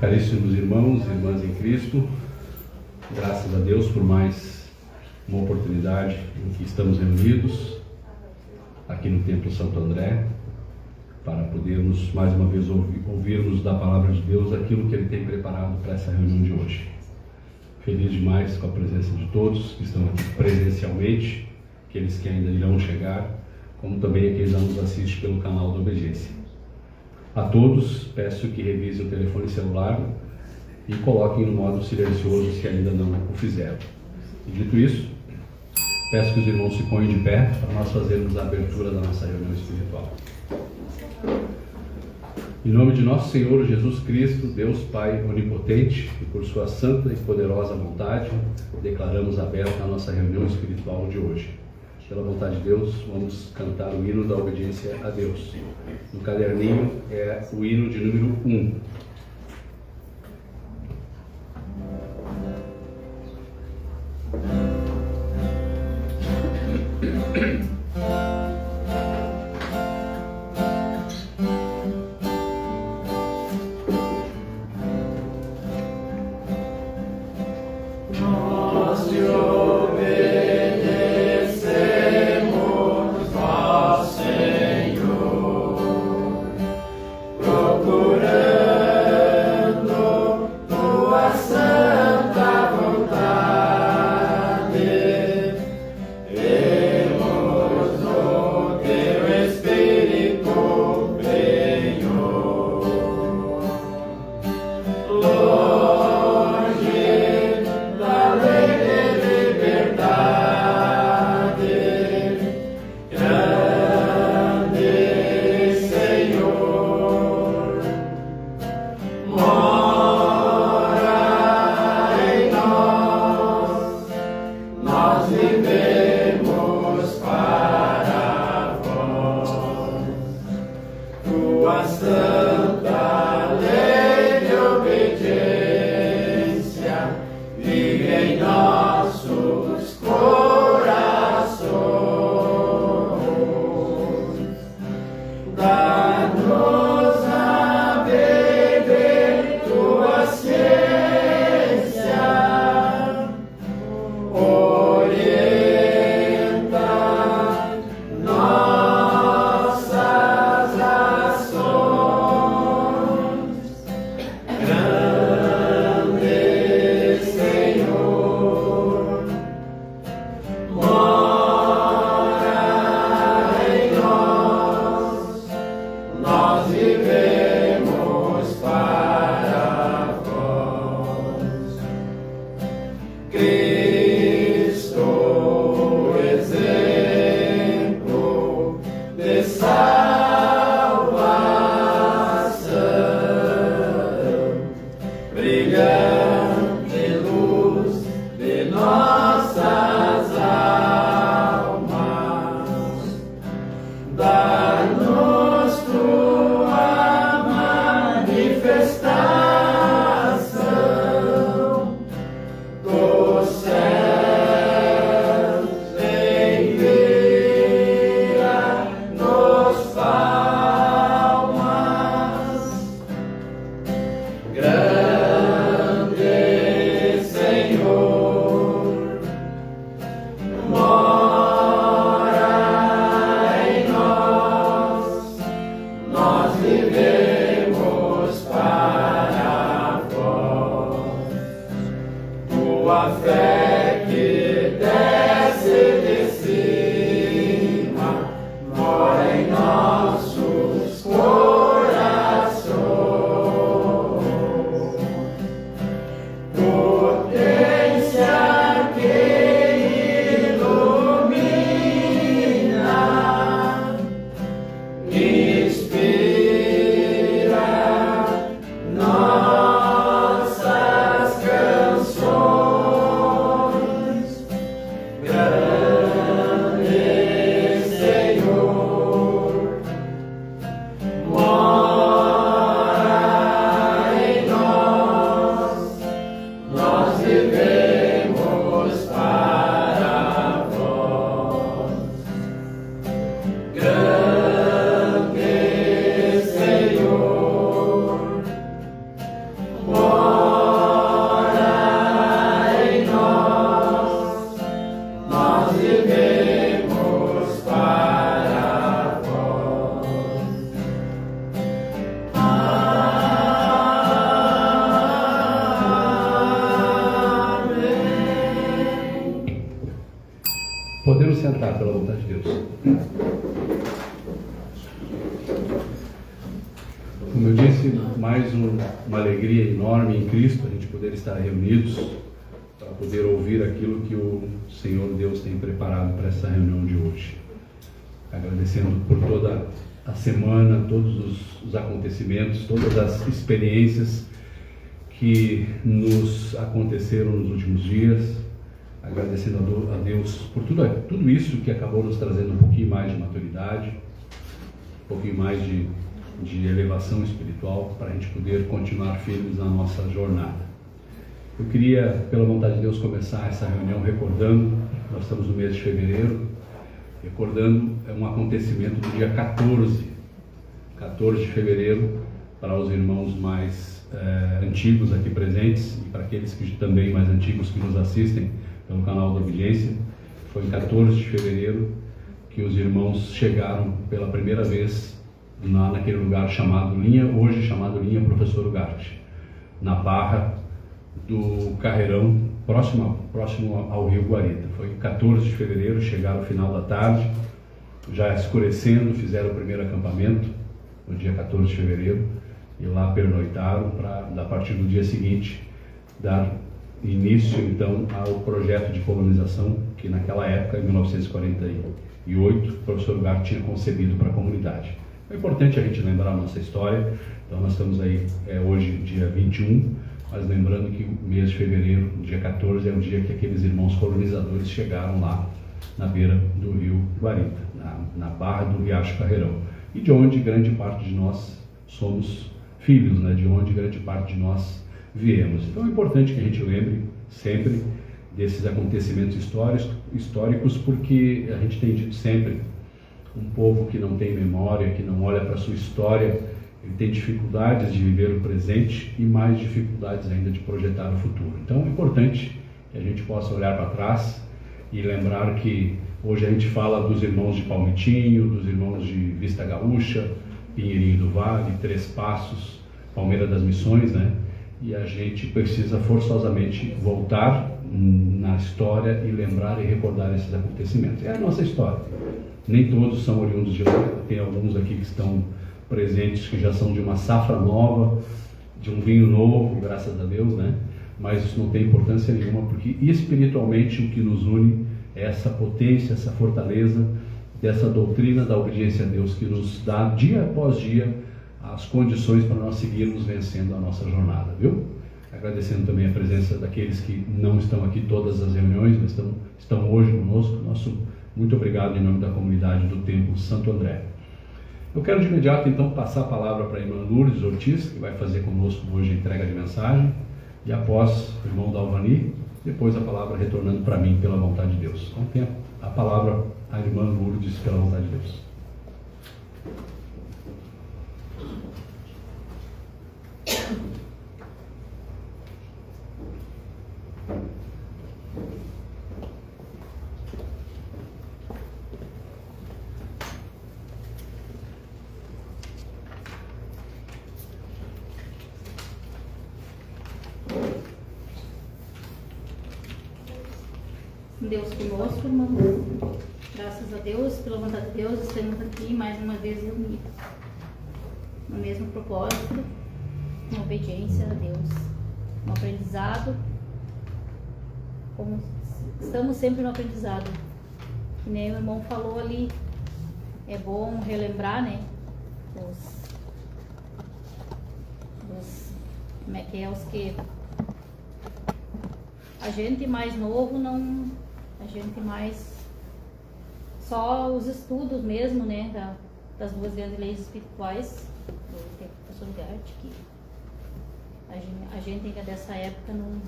Caríssimos irmãos e irmãs em Cristo, graças a Deus por mais uma oportunidade em que estamos reunidos aqui no Templo Santo André para podermos mais uma vez ouvirmos da Palavra de Deus aquilo que Ele tem preparado para essa reunião de hoje. Feliz demais com a presença de todos que estão aqui presencialmente, aqueles que ainda irão chegar, como também aqueles que nos assistem pelo canal da Obediência. A todos, peço que revisem o telefone celular e coloquem no modo silencioso se ainda não o fizeram. E dito isso, peço que os irmãos se ponham de pé para nós fazermos a abertura da nossa reunião espiritual. Em nome de nosso Senhor Jesus Cristo, Deus Pai Onipotente, e por sua santa e poderosa vontade, declaramos aberta a nossa reunião espiritual de hoje. Pela vontade de Deus, vamos cantar o hino da obediência a Deus. No caderninho é o hino de número 1. Longe da Podemos sentar, pela vontade de Deus. Como eu disse, mais uma alegria enorme em Cristo, a gente poder estar reunidos para poder ouvir aquilo que o Senhor Deus tem preparado para essa reunião de hoje. Agradecendo por toda a semana, todos os acontecimentos, todas as experiências que nos aconteceram nos últimos dias, agradecendo a Deus por tudo isso que acabou nos trazendo um pouquinho mais de maturidade, um pouquinho mais de elevação espiritual, para a gente poder continuar firmes na nossa jornada. Eu queria, pela vontade de Deus, começar essa reunião recordando, nós estamos no mês de fevereiro, recordando um acontecimento do dia 14 de fevereiro, para os irmãos mais antigos aqui presentes e para aqueles que também mais antigos que nos assistem pelo canal da Obediência. Foi em 14 de fevereiro que os irmãos chegaram pela primeira vez naquele lugar chamado hoje chamado Linha Professor Ugarte, na Barra do Carreirão, próximo ao Rio Guarita. Foi 14 de fevereiro, chegaram no final da tarde, já escurecendo, fizeram o primeiro acampamento no dia 14 de fevereiro e lá pernoitaram para, a partir do dia seguinte, dar início então ao projeto de colonização que naquela época, em 1948, o professor Ugarte tinha concebido para a comunidade. É importante a gente lembrar a nossa história, então nós estamos aí hoje, dia 21, mas lembrando que o mês de fevereiro, dia 14, é o dia que aqueles irmãos colonizadores chegaram lá na beira do rio Guarita, na barra do Riacho Carreirão, e de onde grande parte de nós somos filhos, né? De onde grande parte de nós viemos. Então é importante que a gente lembre sempre desses acontecimentos históricos, porque a gente tem dito sempre, um povo que não tem memória, que não olha para a sua história, ele tem dificuldades de viver o presente e mais dificuldades ainda de projetar o futuro. Então é importante que a gente possa olhar para trás e lembrar que hoje a gente fala dos irmãos de Palmitinho, dos irmãos de Vista Gaúcha, Pinheirinho do Vale, Três Passos, Palmeira das Missões, né? E a gente precisa forçosamente voltar na história e lembrar e recordar esses acontecimentos. É a nossa história. Nem todos são oriundos de lá, tem alguns aqui que estão presentes que já são de uma safra nova, de um vinho novo, graças a Deus, né? Mas isso não tem importância nenhuma, porque espiritualmente o que nos une é essa potência, essa fortaleza dessa doutrina da obediência a Deus, que nos dá dia após dia as condições para nós seguirmos vencendo a nossa jornada, viu? agradecendo também a presença daqueles que não estão aqui todas as reuniões, mas estão hoje conosco. Nosso muito obrigado em nome da comunidade do Templo Santo André. Eu quero de imediato então passar a palavra para a irmã Lourdes Ortiz, que vai fazer conosco hoje a entrega de mensagem, e após o irmão Dalvani, depois a palavra retornando para mim pela vontade de Deus. Então tem a palavra à irmã Lourdes pela vontade de Deus. Deus conosco, irmão. Graças a Deus, pela vontade de Deus, estamos aqui mais uma vez reunidos no mesmo propósito, em obediência a Deus, no aprendizado, como estamos sempre no aprendizado. Que nem o irmão falou ali, é bom relembrar, né? Como é que é, os que a gente mais novo não. A gente mais só os estudos mesmo, né, das duas grandes leis espirituais do professor Gart, que a gente ainda dessa época não,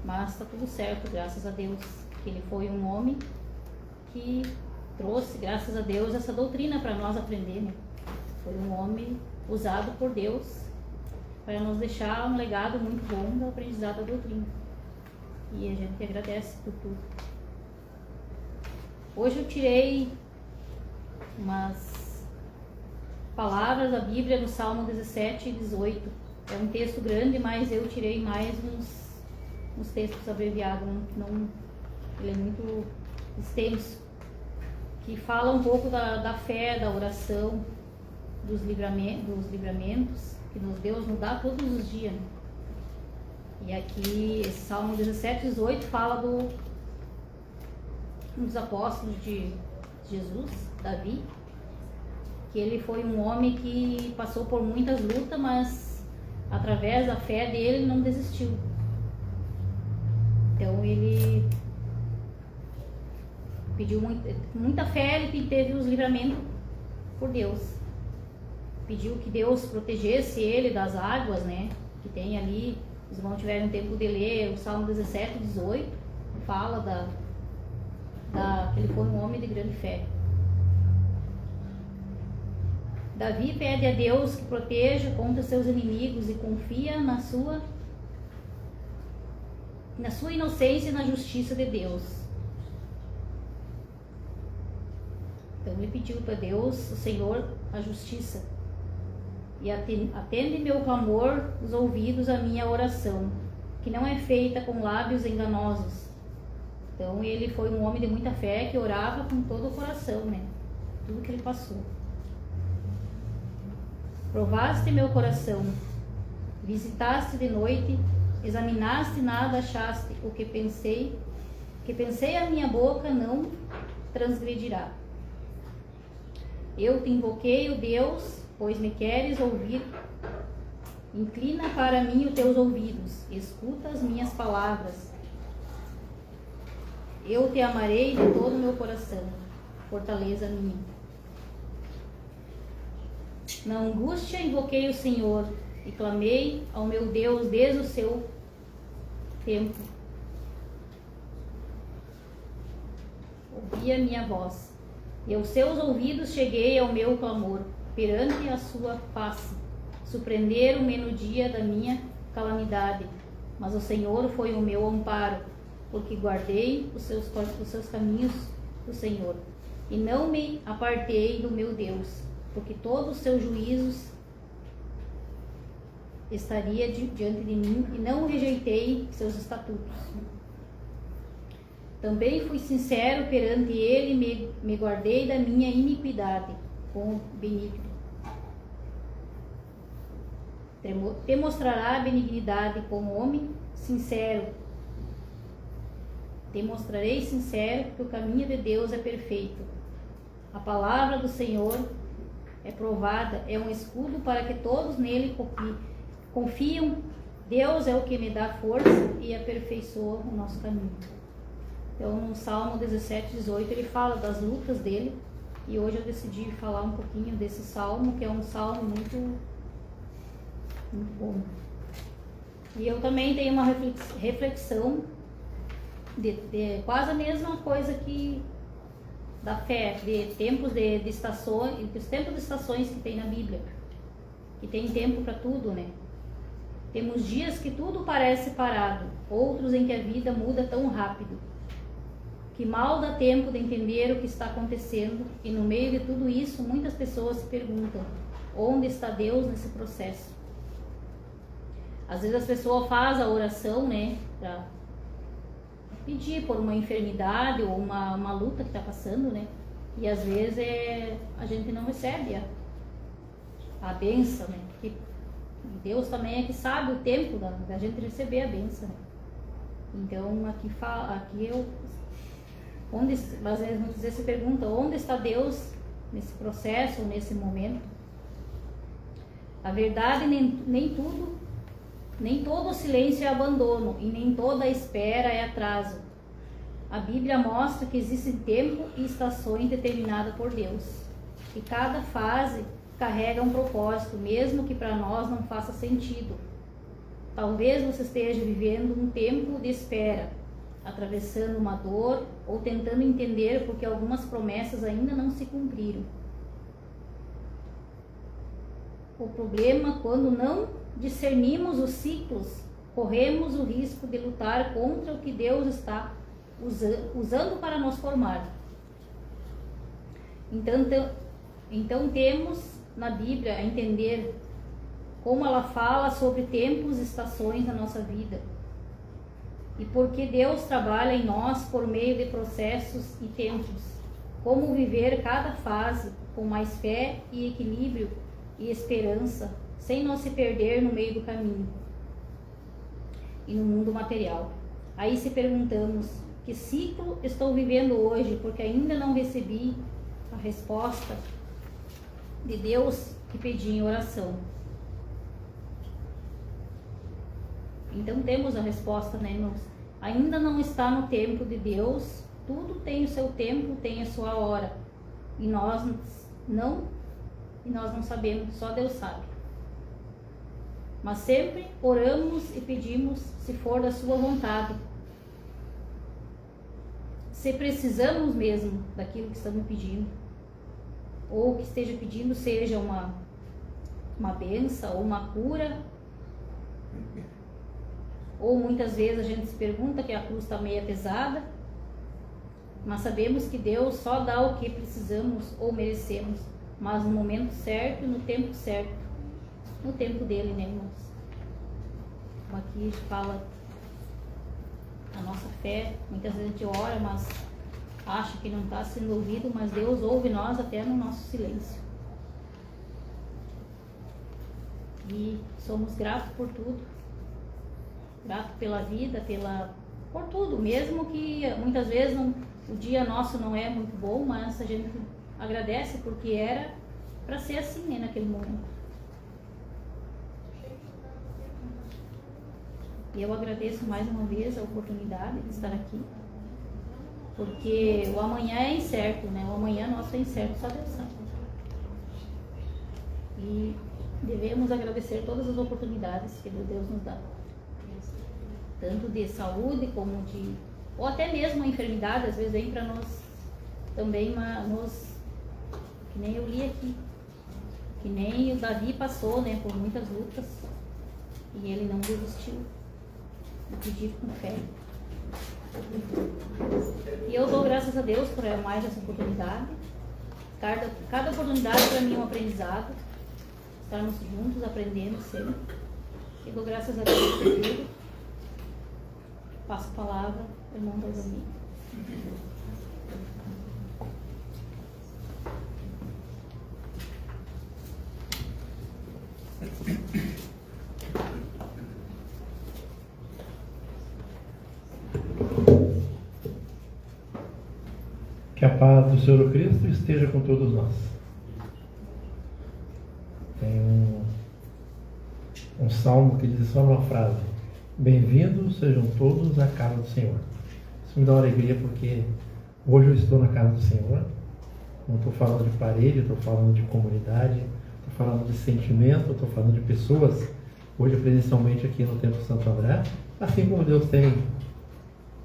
mas está tudo certo, graças a Deus, que ele foi um homem que trouxe, graças a Deus, essa doutrina para nós aprender, né? Foi um homem usado por Deus para nos deixar um legado muito bom do aprendizado da doutrina. E a gente agradece por tudo. Hoje eu tirei umas palavras da Bíblia no Salmo 17 e 18. É um texto grande, mas eu tirei mais uns textos abreviados. Ele é muito extenso. Que fala um pouco da fé, da oração, dos livramentos que Deus nos dá todos os dias, né? E aqui, esse Salmo 17 e 18 fala um dos apóstolos de Jesus, Davi, que ele foi um homem que passou por muitas lutas, mas através da fé dele não desistiu. Então ele pediu muita fé, ele teve os livramentos por Deus. Pediu que Deus protegesse ele das águas, né? Que tem ali. Os irmãos tiveram tempo de ler o Salmo 17 e 18, fala que ele foi um homem de grande fé. Davi pede a Deus que proteja contra seus inimigos e confia na sua inocência e na justiça de Deus. Então ele pediu para Deus, o Senhor, a justiça. E atende meu clamor, os ouvidos à minha oração, que não é feita com lábios enganosos. Então ele foi um homem de muita fé que orava com todo o coração, né? Tudo que ele passou. Provaste meu coração, visitaste de noite, examinaste nada achaste, o que pensei a minha boca não transgredirá. Eu te invoquei, ó Deus, pois me queres ouvir. Inclina para mim os teus ouvidos, escuta as minhas palavras. Eu te amarei de todo o meu coração, fortaleza minha. Na angústia invoquei o Senhor e clamei ao meu Deus desde o seu tempo. Ouvi a minha voz, e aos seus ouvidos cheguei ao meu clamor. Perante a sua face, surpreenderam-me no dia da minha calamidade, mas o Senhor foi o meu amparo, porque guardei os seus caminhos do Senhor, e não me apartei do meu Deus, porque todos os seus juízos estaria diante de mim, e não rejeitei seus estatutos. Também fui sincero perante ele, e me guardei da minha iniquidade, com benigno. Te mostrará benignidade como homem sincero. Te mostrarei sincero que o caminho de Deus é perfeito. A palavra do Senhor é provada, é um escudo para que todos nele confiam Deus é o que me dá força e aperfeiçoa o nosso caminho. Então, no Salmo 17, 18, ele fala das lutas dele. E hoje eu decidi falar um pouquinho desse salmo, que é um salmo muito bom. E eu também tenho uma reflexão de quase a mesma coisa que da fé, de tempos de estações, dos tempos de estações que tem na Bíblia. Que tem tempo para tudo, né? Temos dias que tudo parece parado, outros em que a vida muda tão rápido, que mal dá tempo de entender o que está acontecendo, e no meio de tudo isso, muitas pessoas se perguntam, onde está Deus nesse processo? Às vezes as pessoas fazem a oração, né, para pedir por uma enfermidade ou uma luta que está passando, né, e às vezes a gente não recebe a bênção, né, porque Deus também é que sabe o tempo da gente receber a bênção, né? Então aqui eu às vezes muitas vezes se pergunta onde está Deus nesse processo, nesse momento. A verdade, nem todo silêncio é abandono e nem toda espera é atraso. A Bíblia mostra que existe tempo e estações determinadas por Deus, e cada fase carrega um propósito, mesmo que para nós não faça sentido. Talvez você esteja vivendo um tempo de espera, atravessando uma dor ou tentando entender porque algumas promessas ainda não se cumpriram. O problema, quando não discernimos os ciclos, corremos o risco de lutar contra o que Deus está usando para nos formar. Então temos na Bíblia a entender como ela fala sobre tempos e estações na nossa vida, e porque Deus trabalha em nós por meio de processos e tempos, como viver cada fase com mais fé e equilíbrio e esperança, sem não se perder no meio do caminho e no mundo material. Aí se perguntamos, que ciclo estou vivendo hoje, porque ainda não recebi a resposta de Deus que pedi em oração. Então temos a resposta, né, irmãos? Ainda não está no tempo de Deus, tudo tem o seu tempo, tem a sua hora. E nós não sabemos, só Deus sabe. Mas sempre oramos e pedimos, se for da sua vontade. Se precisamos mesmo daquilo que estamos pedindo, ou o que esteja pedindo seja uma bênção ou uma cura, ou muitas vezes a gente se pergunta que a cruz está meio pesada, mas sabemos que Deus só dá o que precisamos ou merecemos, mas no momento certo e no tempo certo, no tempo dele, né, irmãos? Como aqui a gente fala a nossa fé, muitas vezes a gente ora, mas acha que não está sendo ouvido, mas Deus ouve nós até no nosso silêncio. E somos gratos por tudo, gratos pela vida, por tudo, mesmo que muitas vezes o dia nosso não é muito bom, mas a gente agradece porque era para ser assim, né, naquele momento. E eu agradeço mais uma vez a oportunidade de estar aqui, porque o amanhã é incerto, né? O amanhã nosso é incerto, só Deus sabe. E devemos agradecer todas as oportunidades que Deus nos dá, tanto de saúde como ou até mesmo a enfermidade, às vezes vem para nós também, que nem eu li aqui, que nem o Davi passou, né, por muitas lutas, e ele não desistiu de pedir com fé. E eu dou graças a Deus por mais essa oportunidade. Cada oportunidade para mim é um aprendizado, estarmos juntos aprendendo sempre. Eu dou graças a Deus por tudo. Passo a palavra ao irmão Dalzani. Que a paz do Senhor Cristo esteja com todos nós. Tem um salmo que diz só uma frase: bem-vindos sejam todos à casa do Senhor. Isso me dá uma alegria porque hoje eu estou na casa do Senhor. Não estou falando de parede, estou falando de comunidade, estou falando de sentimento, estou falando de pessoas. Hoje, presencialmente aqui no Templo Santo André, assim como Deus tem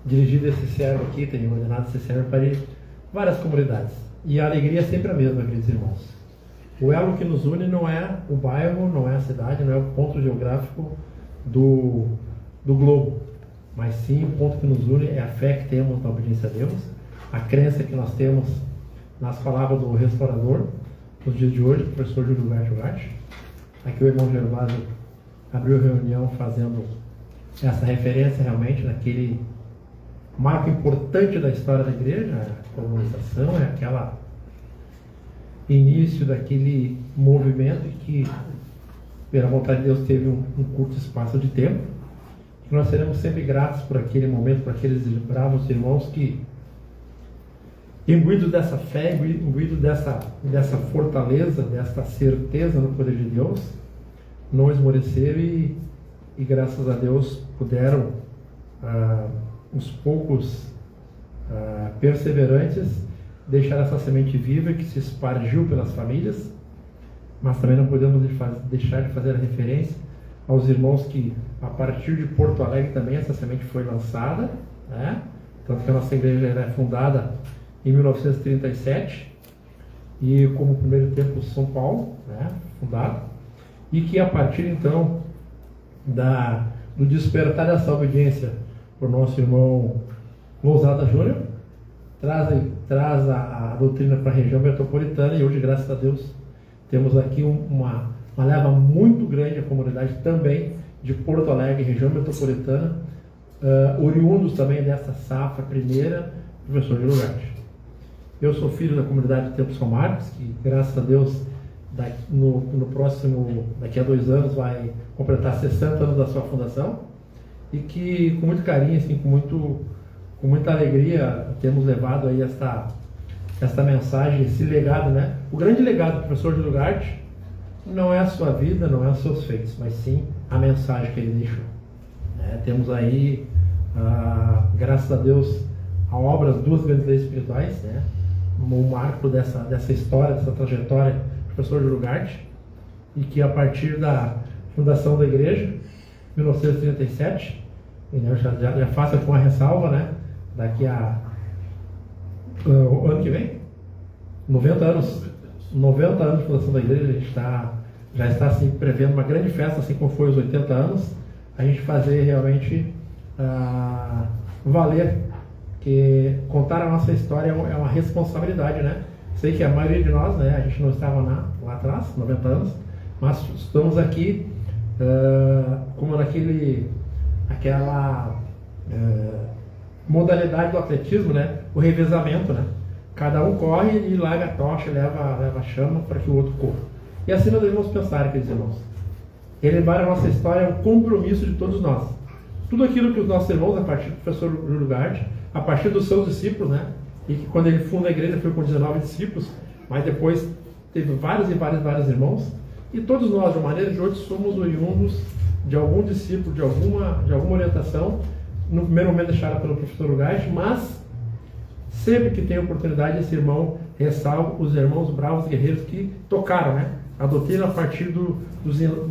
dirigido esse servo aqui, tem ordenado esse servo para ir várias comunidades. E a alegria é sempre a mesma, queridos irmãos. O elo que nos une não é o bairro, não é a cidade, não é o ponto geográfico do globo, mas sim o ponto que nos une é a fé que temos na obediência a Deus, a crença que nós temos nas palavras do restaurador, nos dias de hoje, o professor Júlio Gatti. Aqui o irmão Gervásio abriu a reunião fazendo essa referência realmente naquele marco importante da história da igreja, a comunicação, é aquela início daquele movimento que, pela vontade de Deus, teve um curto espaço de tempo. E nós seremos sempre gratos por aquele momento, por aqueles bravos irmãos que, imbuídos dessa fé, imbuídos dessa fortaleza, dessa certeza no poder de Deus, não esmoreceram e graças a Deus puderam, uns poucos perseverantes, deixar essa semente viva que se espargiu pelas famílias. Mas também não podemos deixar de fazer a referência aos irmãos que, a partir de Porto Alegre, também essa semente foi lançada, né? Tanto que a nossa igreja é fundada em 1937, e como primeiro templo São Paulo, né, fundado, e que a partir então do despertar dessa obediência por nosso irmão Lousada Júnior, traz a doutrina para a região metropolitana, e hoje, graças a Deus, temos aqui uma leva muito grande a comunidade também de Porto Alegre, região metropolitana, oriundos também dessa safra primeira, professor Júlio Gatti. Eu sou filho da comunidade de Templo São Marcos, que graças a Deus daqui a 2 anos vai completar 60 anos da sua fundação, e que com muito carinho, assim, com muita alegria temos levado aí esta mensagem, esse legado, né? O grande legado do professor Júlio Gatti não é a sua vida, não é os seus feitos, mas sim a mensagem que ele deixou. Temos aí, graças a Deus, a obra das 2 grandes leis espirituais, né? Um marco dessa história, dessa trajetória do professor Júlio Gatti, e que a partir da fundação da igreja, 1937, já faça com a ressalva, né? Daqui a o ano que vem, 90 anos de fundação da igreja, a gente já está assim, prevendo uma grande festa, assim como foi os 80 anos, a gente fazer realmente valer, que contar a nossa história é uma responsabilidade, né? Sei que a maioria de nós, né, a gente não estava lá atrás, 90 anos, mas estamos aqui como aquela modalidade do atletismo, né? O revezamento, né? Cada um corre e larga a tocha, leva a chama para que o outro corra. E assim nós devemos pensar, queridos irmãos. Elevar a nossa história é um compromisso de todos nós. Tudo aquilo que os nossos irmãos, a partir do professor Júlio Gatti, a partir dos seus discípulos, né? E que quando ele funda a igreja foi com 19 discípulos, mas depois teve vários irmãos, e todos nós, de uma maneira ou de outra, somos oriundos de algum discípulo, de alguma orientação, no primeiro momento deixada pelo professor Gatti, mas sempre que tem oportunidade, esse irmão ressalva os irmãos bravos guerreiros que tocaram, né, a doutrina a partir do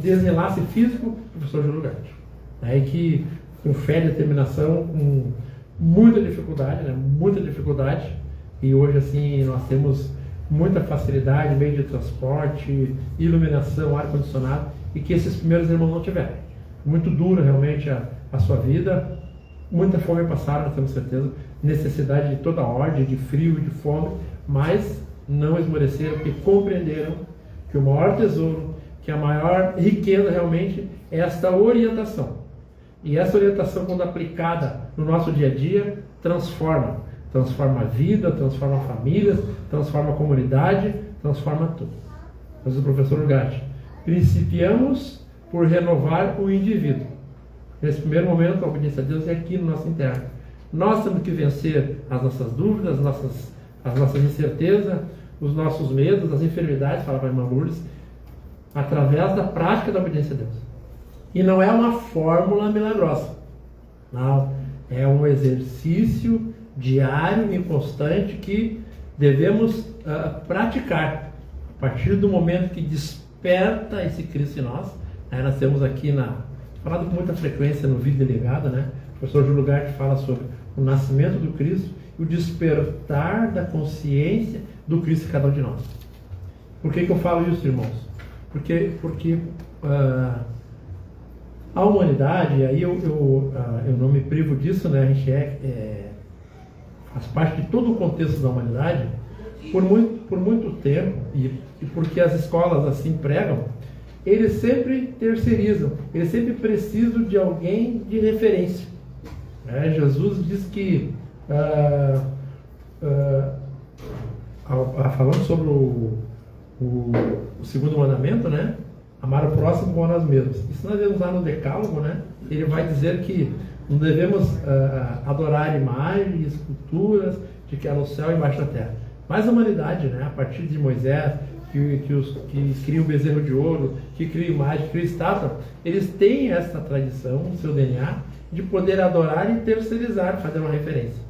desenlace físico do professor Júlio Gatti, né, e que com fé e determinação, com muita dificuldade, e hoje assim nós temos muita facilidade, meio de transporte, iluminação, ar-condicionado, e que esses primeiros irmãos não tiveram. Muito dura realmente a sua vida, muita fome passaram, nós temos certeza, necessidade de toda ordem, de frio e de fome, mas não esmoreceram, porque compreenderam que o maior tesouro, que a maior riqueza realmente é esta orientação. E essa orientação, quando aplicada no nosso dia a dia, transforma a vida, transforma famílias, transforma a comunidade, transforma tudo. Mas o professor Gatti, principiamos por renovar o indivíduo. Nesse primeiro momento, a obediência a Deus é aqui no nosso interno. Nós temos que vencer as nossas dúvidas, as nossas incertezas, os nossos medos, as enfermidades, falava a irmã Lourdes, através da prática da obediência a Deus. E não é uma fórmula milagrosa. Não. É um exercício diário e constante que devemos praticar. A partir do momento que desperta esse Cristo em nós, nós temos aqui falado com muita frequência no Vida Ligada, né? O professor Júlio Gart fala sobre o nascimento do Cristo e o despertar da consciência do Cristo em cada um de nós. Por que eu falo isso, irmãos? Porque a humanidade, e aí eu não me privo disso, né? A gente faz parte de todo o contexto da humanidade. Por muito tempo, e porque as escolas assim pregam, eles sempre terceirizam, eles sempre precisam de alguém de referência. Jesus diz que, falando sobre o segundo mandamento, né? Amar o próximo como a nós mesmos. Isso nós vemos lá no Decálogo, né? Ele vai dizer que não devemos adorar imagens, esculturas de que há no céu e embaixo da terra. Mas a humanidade, né? A partir de Moisés, que cria o bezerro de ouro, que cria imagem, que cria estátua, eles têm essa tradição, no seu DNA, de poder adorar e terceirizar, fazer uma referência.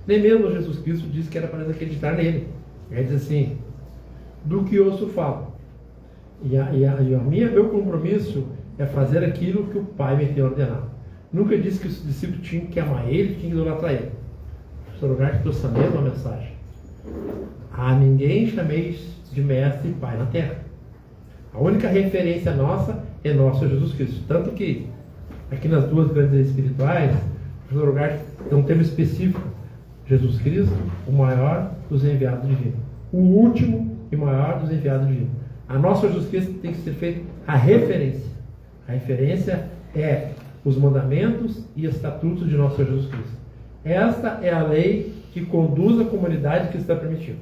Nem mesmo Jesus Cristo disse que era para acreditar nele. Ele diz assim: do que ouço falo. Meu compromisso é fazer aquilo que o Pai me tem ordenado. Nunca disse que os discípulos tinham que amar ele, tinham que idolatrar ele. O professor Lugar trouxe a mesma mensagem. A ninguém chameis de mestre e pai na terra. A única referência nossa é nosso Jesus Cristo. Tanto que, aqui nas duas grandes leis espirituais, o professor Lugar tem um tema específico. Jesus Cristo, o maior dos enviados divinos. O último e maior dos enviados divinos. A nossa Jesus Cristo tem que ser feita a referência. A referência é os mandamentos e estatutos de nosso Jesus Cristo. Esta é a lei que conduz a comunidade que está permitida.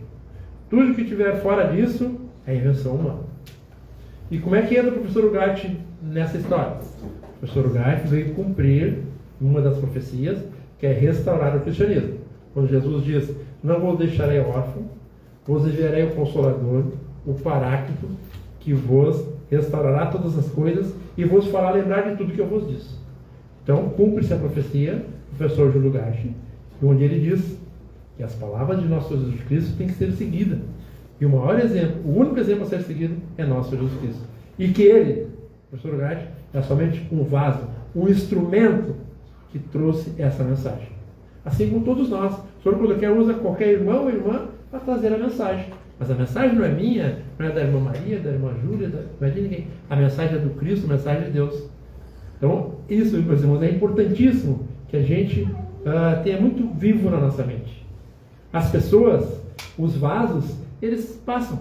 Tudo que estiver fora disso é invenção humana. E como é que entra o professor Ugarte nessa história? O professor Ugarte veio cumprir uma das profecias, que é restaurar o cristianismo. Quando Jesus diz: não vos deixarei órfão, vos enviarei o Consolador, o Paráclito, que vos restaurará todas as coisas e vos fará lembrar de tudo que eu vos disse. Então, cumpre-se a profecia do professor Júlio Gachi, onde ele diz que as palavras de nosso Jesus Cristo têm que ser seguidas. E o maior exemplo, o único exemplo a ser seguido é nosso Jesus Cristo. E que ele, professor Gachi, é somente um vaso, um instrumento que trouxe essa mensagem. Assim como todos nós. O Senhor, quando quer, usa qualquer irmão ou irmã para trazer a mensagem. Mas a mensagem não é minha, não é da irmã Maria, da irmã Júlia, não é de ninguém. A mensagem é do Cristo, a mensagem é de Deus. Então, isso, meus irmãos, é importantíssimo que a gente tenha muito vivo na nossa mente. As pessoas, os vasos, eles passam.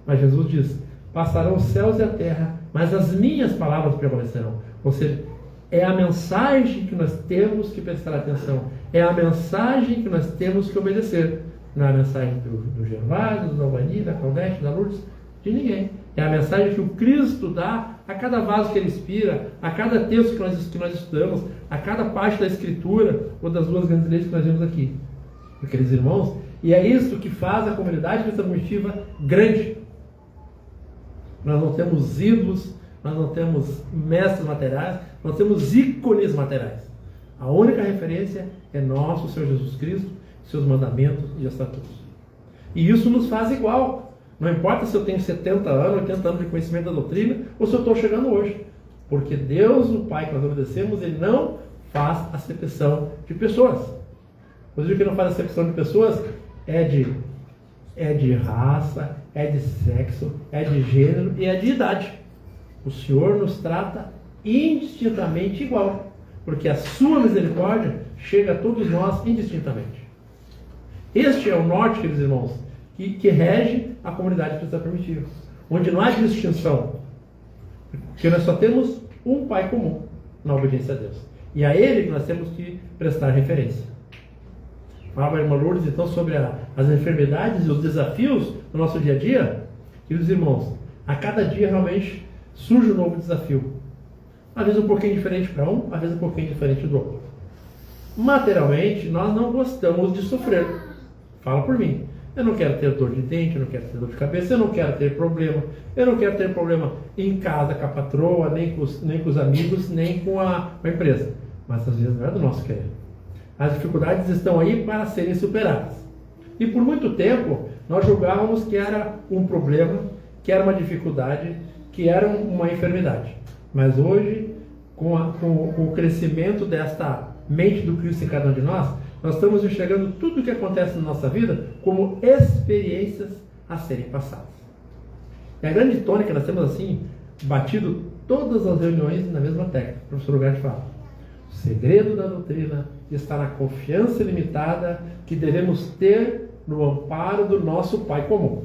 Mas Jesus diz: passarão os céus e a terra, mas as minhas palavras prevalecerão. Ou seja, é a mensagem que nós temos que prestar atenção. É a mensagem que nós temos que obedecer. Não é a mensagem do Gervásio, da Albani, da Claudete, da Lourdes, de ninguém. É a mensagem que o Cristo dá a cada vaso que ele inspira, a cada texto que nós estudamos, a cada parte da Escritura, ou das duas grandes leis que nós vemos aqui. Queridos irmãos, e é isso que faz a comunidade cristã primitiva grande. Nós não temos ídolos, nós não temos mestres materiais, nós temos ícones materiais. A única referência é nosso Senhor Jesus Cristo, seus mandamentos e estatutos. E isso nos faz igual. Não importa se eu tenho 70 anos, 80 anos de conhecimento da doutrina, ou se eu estou chegando hoje. Porque Deus, o Pai que nós obedecemos, Ele não faz acepção de pessoas. Quando eu digo que não faz acepção de pessoas, é de raça, é de sexo, é de gênero e é de idade. O Senhor nos trata indistintamente igual, porque a sua misericórdia chega a todos nós indistintamente. Este é o norte, queridos irmãos, que rege a comunidade cristã primitiva, onde não há distinção, porque nós só temos um Pai comum na obediência a Deus, e a Ele que nós temos que prestar referência. Falava a irmã Lourdes então sobre as enfermidades e os desafios do nosso dia a dia. Queridos irmãos, a cada dia realmente surge um novo desafio, às vezes um pouquinho diferente para um, às vezes um pouquinho diferente do outro. Materialmente, nós não gostamos de sofrer. Fala por mim. Eu não quero ter dor de dente, eu não quero ter dor de cabeça, eu não quero ter problema. Eu não quero ter problema em casa com a patroa, nem com os amigos, nem com a empresa. Mas às vezes não é do nosso querer. As dificuldades estão aí para serem superadas. E por muito tempo nós julgávamos que era um problema, que era uma dificuldade, que era uma enfermidade. Mas hoje, com o crescimento desta mente do Cristo em cada um de nós estamos enxergando tudo o que acontece na nossa vida como experiências a serem passadas. E a grande tônica, nós temos assim, batido todas as reuniões na mesma técnica. O professor Ugarte fala: o segredo da doutrina está na confiança limitada que devemos ter no amparo do nosso Pai comum.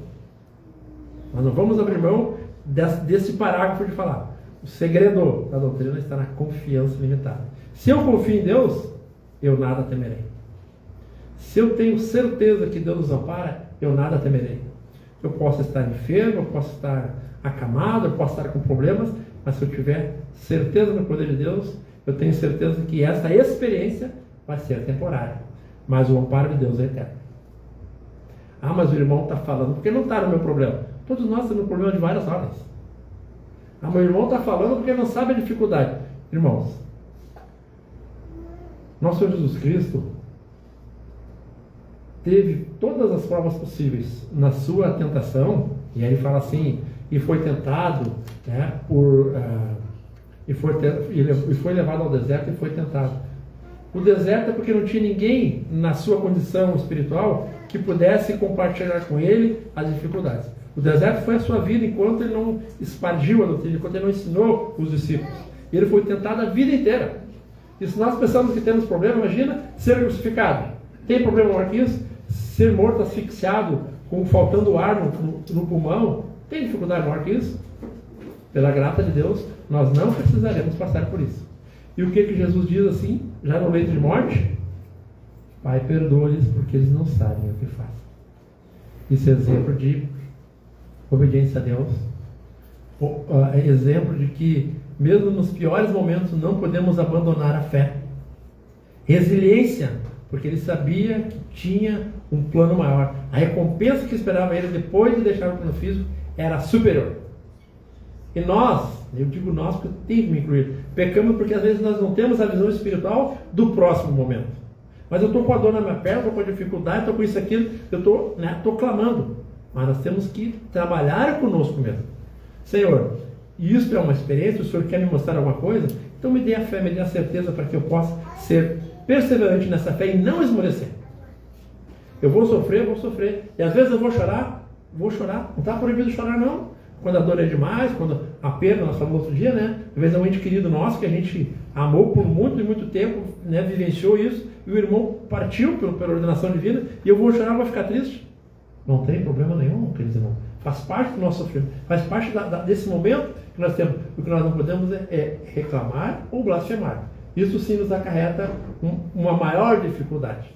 Nós não vamos abrir mão desse parágrafo de falar. O segredo da doutrina está na confiança limitada. Se eu confio em Deus, eu nada temerei. Se eu tenho certeza que Deus nos ampara, eu nada temerei. Eu posso estar enfermo, eu posso estar acamado, eu posso estar com problemas, mas se eu tiver certeza no poder de Deus, eu tenho certeza que essa experiência vai ser temporária. Mas o amparo de Deus é eterno. Ah, mas o irmão está falando, porque não está no meu problema. Todos nós temos um problema de várias ordens. Ah, meu irmão está falando porque não sabe a dificuldade. Irmãos, nosso Senhor Jesus Cristo teve todas as provas possíveis na sua tentação, e aí ele fala assim, e foi tentado, né, e foi levado ao deserto e foi tentado. O deserto é porque não tinha ninguém na sua condição espiritual que pudesse compartilhar com ele as dificuldades. O deserto foi a sua vida enquanto ele não expandiu a doutrina, enquanto ele não ensinou os discípulos. E ele foi tentado a vida inteira. E se nós pensamos que temos problema, imagina ser crucificado. Tem problema maior que isso? Ser morto asfixiado, faltando ar no pulmão, tem dificuldade maior que isso? Pela graça de Deus, nós não precisaremos passar por isso. E o que Jesus diz assim, já no leito de morte? Pai, perdoa-lhes porque eles não sabem o que fazem. Isso é exemplo de obediência a Deus. Exemplo de que, mesmo nos piores momentos, não podemos abandonar a fé. Resiliência, porque ele sabia que tinha um plano maior. A recompensa que esperava ele depois de deixar o plano físico era superior. E nós, eu digo nós porque eu tenho que me incluir, pecamos porque às vezes nós não temos a visão espiritual do próximo momento. Mas eu estou com a dor na minha perna, estou com a dificuldade, estou com isso, aquilo, eu estou clamando. Mas nós temos que trabalhar conosco mesmo. Senhor, isso é uma experiência, o Senhor quer me mostrar alguma coisa? Então me dê a fé, me dê a certeza para que eu possa ser perseverante nessa fé e não esmorecer. Eu vou sofrer. E às vezes eu vou chorar. Não está proibido chorar não. Quando a dor é demais, quando a perda, nós falamos outro dia, né? Às vezes é um ente querido nosso que a gente amou por muito e muito tempo, né? Vivenciou isso, e o irmão partiu pela ordenação divina, e eu vou chorar, vou ficar triste. Não tem problema nenhum, queridos irmãos. Faz parte do nosso sofrimento, faz parte desse momento que nós temos. O que nós não podemos é reclamar ou blasfemar. Isso sim nos acarreta uma maior dificuldade.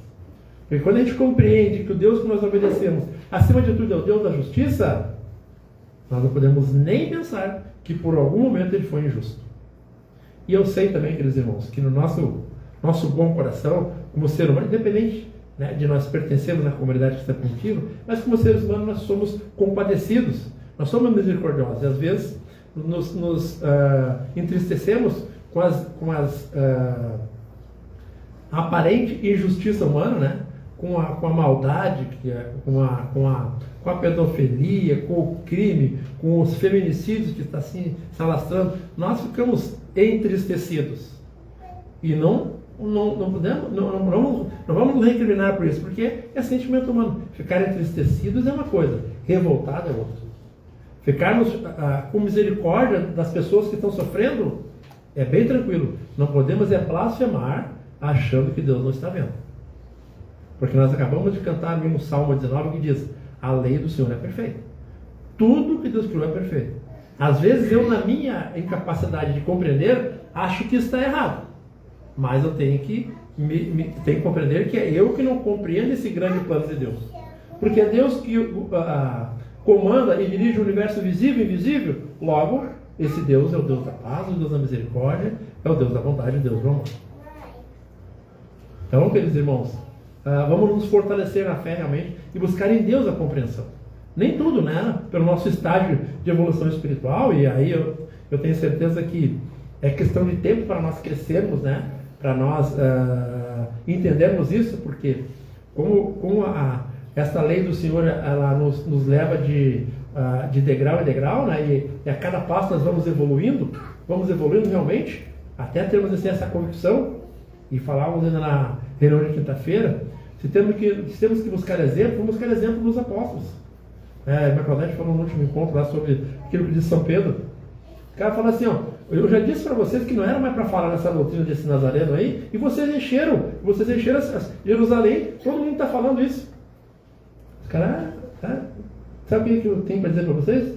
Porque quando a gente compreende que o Deus que nós obedecemos, acima de tudo, é o Deus da justiça, nós não podemos nem pensar que por algum momento ele foi injusto. E eu sei também, queridos irmãos, que no nosso bom coração, como ser humano, independente, né, de nós pertencermos à comunidade cristã primitiva, mas como seres humanos nós somos compadecidos, nós somos misericordiosos. E às vezes nos entristecemos com a aparente injustiça humana, né? Com a maldade, com a pedofilia, com o crime, com os feminicídios que está assim se alastrando, nós ficamos entristecidos. E não vamos nos recriminar por isso, porque é sentimento humano. Ficar entristecidos é uma coisa, revoltado é outra. Ficarmos com misericórdia das pessoas que estão sofrendo é bem tranquilo. Não podemos blasfemar achando que Deus não está vendo. Porque nós acabamos de cantar no Salmo 19 que diz: a lei do Senhor é perfeita. Tudo que Deus criou é perfeito. Às vezes eu, na minha incapacidade de compreender, acho que está errado. Mas eu tenho que compreender que é eu que não compreendo esse grande plano de Deus. Porque é Deus que comanda e dirige o universo visível e invisível. Logo, esse Deus é o Deus da paz, o Deus da misericórdia, é o Deus da bondade, o Deus do amor. Então, queridos irmãos, vamos nos fortalecer na fé realmente e buscar em Deus a compreensão. Nem tudo, né? Pelo nosso estágio de evolução espiritual, e aí eu tenho certeza que é questão de tempo para nós crescermos, né? Para nós entendermos isso, porque como essa lei do Senhor, ela nos leva de degrau em degrau, né? E a cada passo nós vamos evoluindo realmente, até termos assim, essa convicção, e falávamos ainda na reunião de quinta-feira, se temos que buscar exemplo, vamos buscar exemplo dos apóstolos. Macalete falou no último encontro lá sobre aquilo que disse São Pedro. O cara falou assim, eu já disse para vocês que não era mais para falar nessa doutrina desse Nazareno aí, e vocês encheram Jerusalém, todo mundo está falando isso. Os caras, sabe o que eu tenho para dizer para vocês?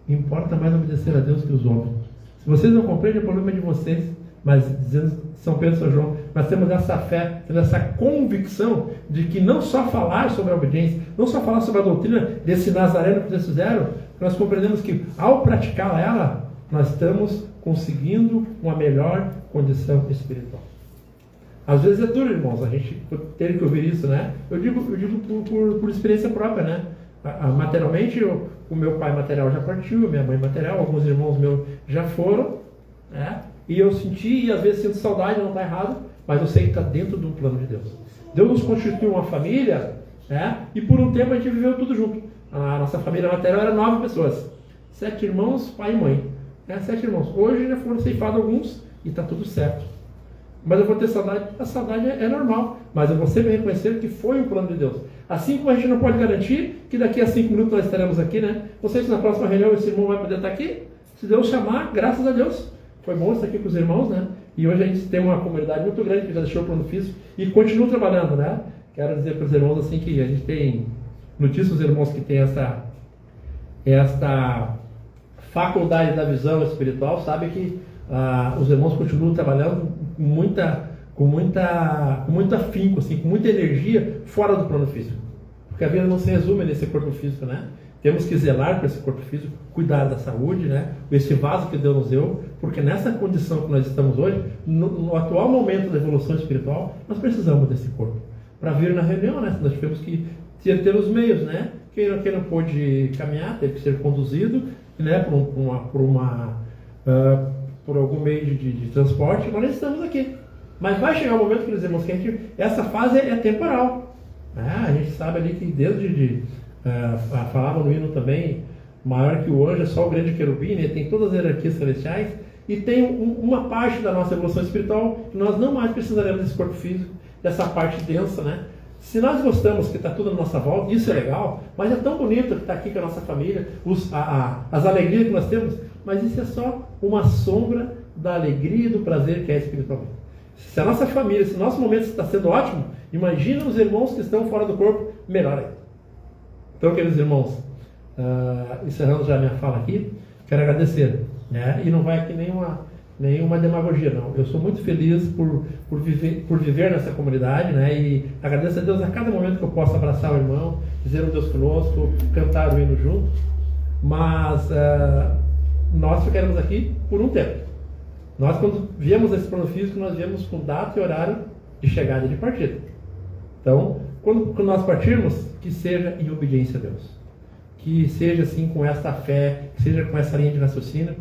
Importa mais obedecer a Deus que os homens. Se vocês não compreendem, o problema é de vocês. Mas, dizendo São Pedro e São João, nós temos essa fé, temos essa convicção de que não só falar sobre a obediência, não só falar sobre a doutrina desse Nazareno que vocês fizeram, nós compreendemos que ao praticar ela, nós estamos conseguindo uma melhor condição espiritual. Às vezes é duro, irmãos, a gente ter que ouvir isso, né? Eu digo por experiência própria, né? Materialmente, o meu pai material já partiu, minha mãe material, alguns irmãos meus já foram, né? E eu senti, e às vezes sinto saudade, não está errado, mas eu sei que está dentro de um plano de Deus. Deus nos constituiu uma família, né? E por um tempo a gente viveu tudo junto. A nossa família material era 9 pessoas, 7 irmãos, pai e mãe, né? 7 irmãos. Hoje já foram ceifados alguns e está tudo certo. Mas eu vou ter saudade, a saudade é normal, mas eu vou sempre reconhecer que foi um plano de Deus. Assim como a gente não pode garantir que daqui a 5 minutos nós estaremos aqui, né? Não sei se na próxima reunião esse irmão vai poder estar aqui. Se Deus chamar, graças a Deus. Foi bom estar aqui com os irmãos, né? E hoje a gente tem uma comunidade muito grande que já deixou o plano físico e continua trabalhando, né? Quero dizer para os irmãos assim que a gente tem notícias dos irmãos que tem esta faculdade da visão espiritual, sabe que os irmãos continuam trabalhando com muito afinco, assim, com muita energia fora do plano físico. Porque a vida não se resume nesse corpo físico, né? Temos que zelar para esse corpo físico, cuidar da saúde, né? Esse vaso que Deus nos deu, porque nessa condição que nós estamos hoje, no atual momento da evolução espiritual, nós precisamos desse corpo. Para vir na reunião, né? Nós tivemos que ter os meios, né? Quem não pôde caminhar, teve que ser conduzido, né? Por algum meio de transporte, nós estamos aqui. Mas vai chegar um momento, quer dizer, irmãos, que essa fase é temporal. Né? A gente sabe ali que desde falava no hino também, maior que o anjo é só o grande querubim, né? Tem todas as hierarquias celestiais, e tem uma parte da nossa evolução espiritual que nós não mais precisaremos desse corpo físico, dessa parte densa, né? Se nós gostamos que está tudo à nossa volta, isso é legal, mas é tão bonito que está aqui com a nossa família, as alegrias que nós temos, mas isso é só uma sombra da alegria e do prazer que é espiritualmente. Se a nossa família, se o nosso momento está sendo ótimo, imagina os irmãos que estão fora do corpo, melhor ainda. Então, queridos irmãos, encerrando já a minha fala aqui, quero agradecer, né? E não vai aqui nenhuma demagogia, não. Eu sou muito feliz por viver nessa comunidade, né? E agradeço a Deus a cada momento que eu posso abraçar o irmão, dizer um Deus conosco, cantar o hino junto. Mas nós ficaremos aqui por um tempo. Nós, quando viemos esse plano físico, nós viemos com data e horário de chegada e de partida. Então, quando nós partirmos, que seja em obediência a Deus. Que seja assim com essa fé, que seja com essa linha de raciocínio,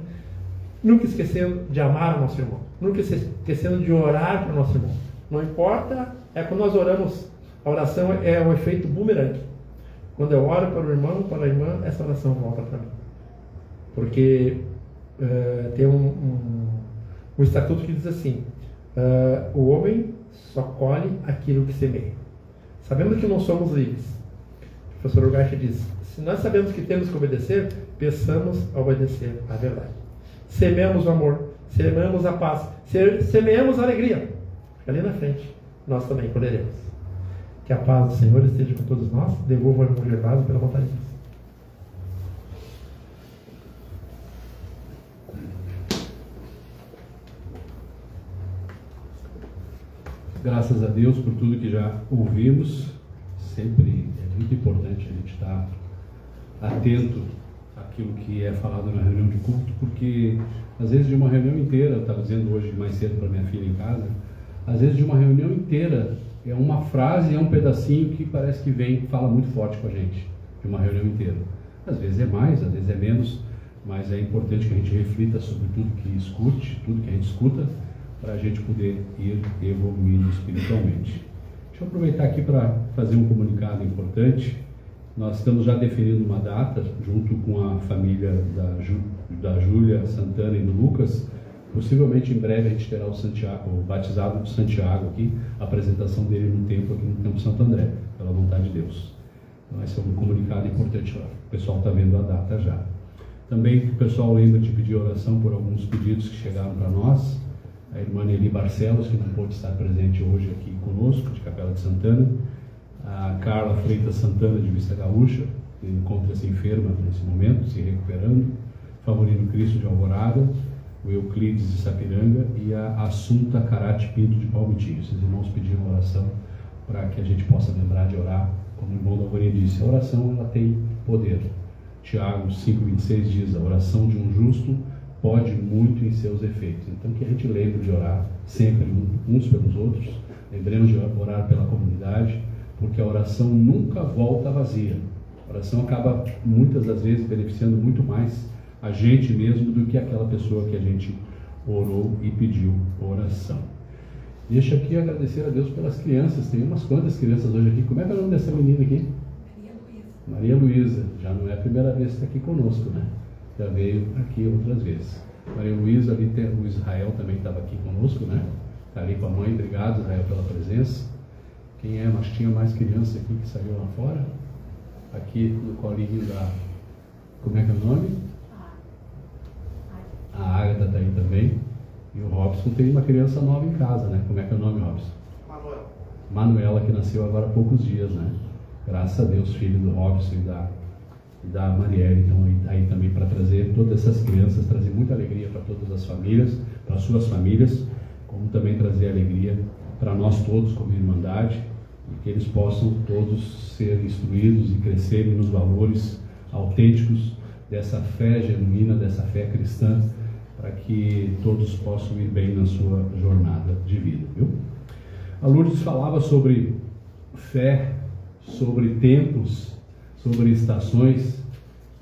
nunca esquecendo de amar o nosso irmão, nunca esquecendo de orar para o nosso irmão. Não importa, quando nós oramos, a oração é um efeito bumerangue. Quando eu oro para o irmão, para a irmã, essa oração volta para mim. Porque tem um estatuto que diz assim, o homem só colhe aquilo que semeia. Sabemos que não somos livres. O professor Urgache diz, se nós sabemos que temos que obedecer, peçamos a obedecer a verdade. Semeamos o amor, semeamos a paz, semeamos a alegria. Ali na frente, nós também colheremos. Que a paz do Senhor esteja com todos nós. Devolvo ao irmão Gervásio pela vontade de Deus. Graças a Deus por tudo que já ouvimos. Sempre é muito importante a gente estar atento àquilo que é falado na reunião de culto, porque às vezes de uma reunião inteira, eu estava dizendo hoje mais cedo para minha filha em casa, às vezes de uma reunião inteira é uma frase, é um pedacinho que parece que fala muito forte com a gente, de uma reunião inteira. Às vezes é mais, às vezes é menos, mas é importante que a gente reflita sobre tudo que escute, tudo que a gente escuta, para a gente poder ir evoluindo espiritualmente. Deixa eu aproveitar aqui para fazer um comunicado importante. Nós estamos já definindo uma data, junto com a família da Júlia Santana e do Lucas. Possivelmente em breve a gente terá o batizado de Santiago aqui, a apresentação dele no templo aqui no Templo Santo André, pela vontade de Deus. Então esse é um comunicado importante lá. O pessoal está vendo a data já. Também o pessoal lembra de pedir oração por alguns pedidos que chegaram para nós. A irmã Nelly Barcelos, que não pôde estar presente hoje aqui conosco, de Capela de Santana. A Carla Freitas Santana, de Vista Gaúcha, que encontra-se enferma nesse momento, se recuperando. Favorino Cristo, de Alvorada. O Euclides, de Sapiranga. E a Assunta Carate Pinto, de Palmitinho. Esses irmãos pediram oração para que a gente possa lembrar de orar. Como o irmão Dalvarinha disse, a oração ela tem poder. Tiago 5,26 diz, a oração de um justo pode muito em seus efeitos. Então que a gente lembre de orar sempre uns pelos outros, lembremos de orar pela comunidade, porque a oração nunca volta vazia. A oração acaba muitas das vezes beneficiando muito mais a gente mesmo do que aquela pessoa que a gente orou e pediu oração. Deixa aqui agradecer a Deus pelas crianças, tem umas quantas crianças hoje aqui. Como é que é o nome dessa menina aqui? Maria Luísa, já não é a primeira vez que está aqui conosco, né? Já veio aqui outras vezes. Maria Luísa, ali tem, o Israel também estava aqui conosco, né? Está ali com a mãe, obrigado Israel pela presença. Quem é? Mas tinha mais criança aqui que saiu lá fora. Aqui no colinho da... Como é que é o nome? A Ágata está aí também. E o Robson tem uma criança nova em casa, né? Como é que é o nome, Robson? Manuela, que nasceu agora há poucos dias, né? Graças a Deus, filho do Robson e da Marielle. Então aí também para trazer todas essas crianças, trazer muita alegria para todas as famílias, para suas famílias, como também trazer alegria para nós todos como Irmandade, e que eles possam todos ser instruídos e crescerem nos valores autênticos dessa fé genuína, dessa fé cristã, para que todos possam ir bem na sua jornada de vida, viu? A Lourdes falava sobre fé, sobre tempos, sobre estações,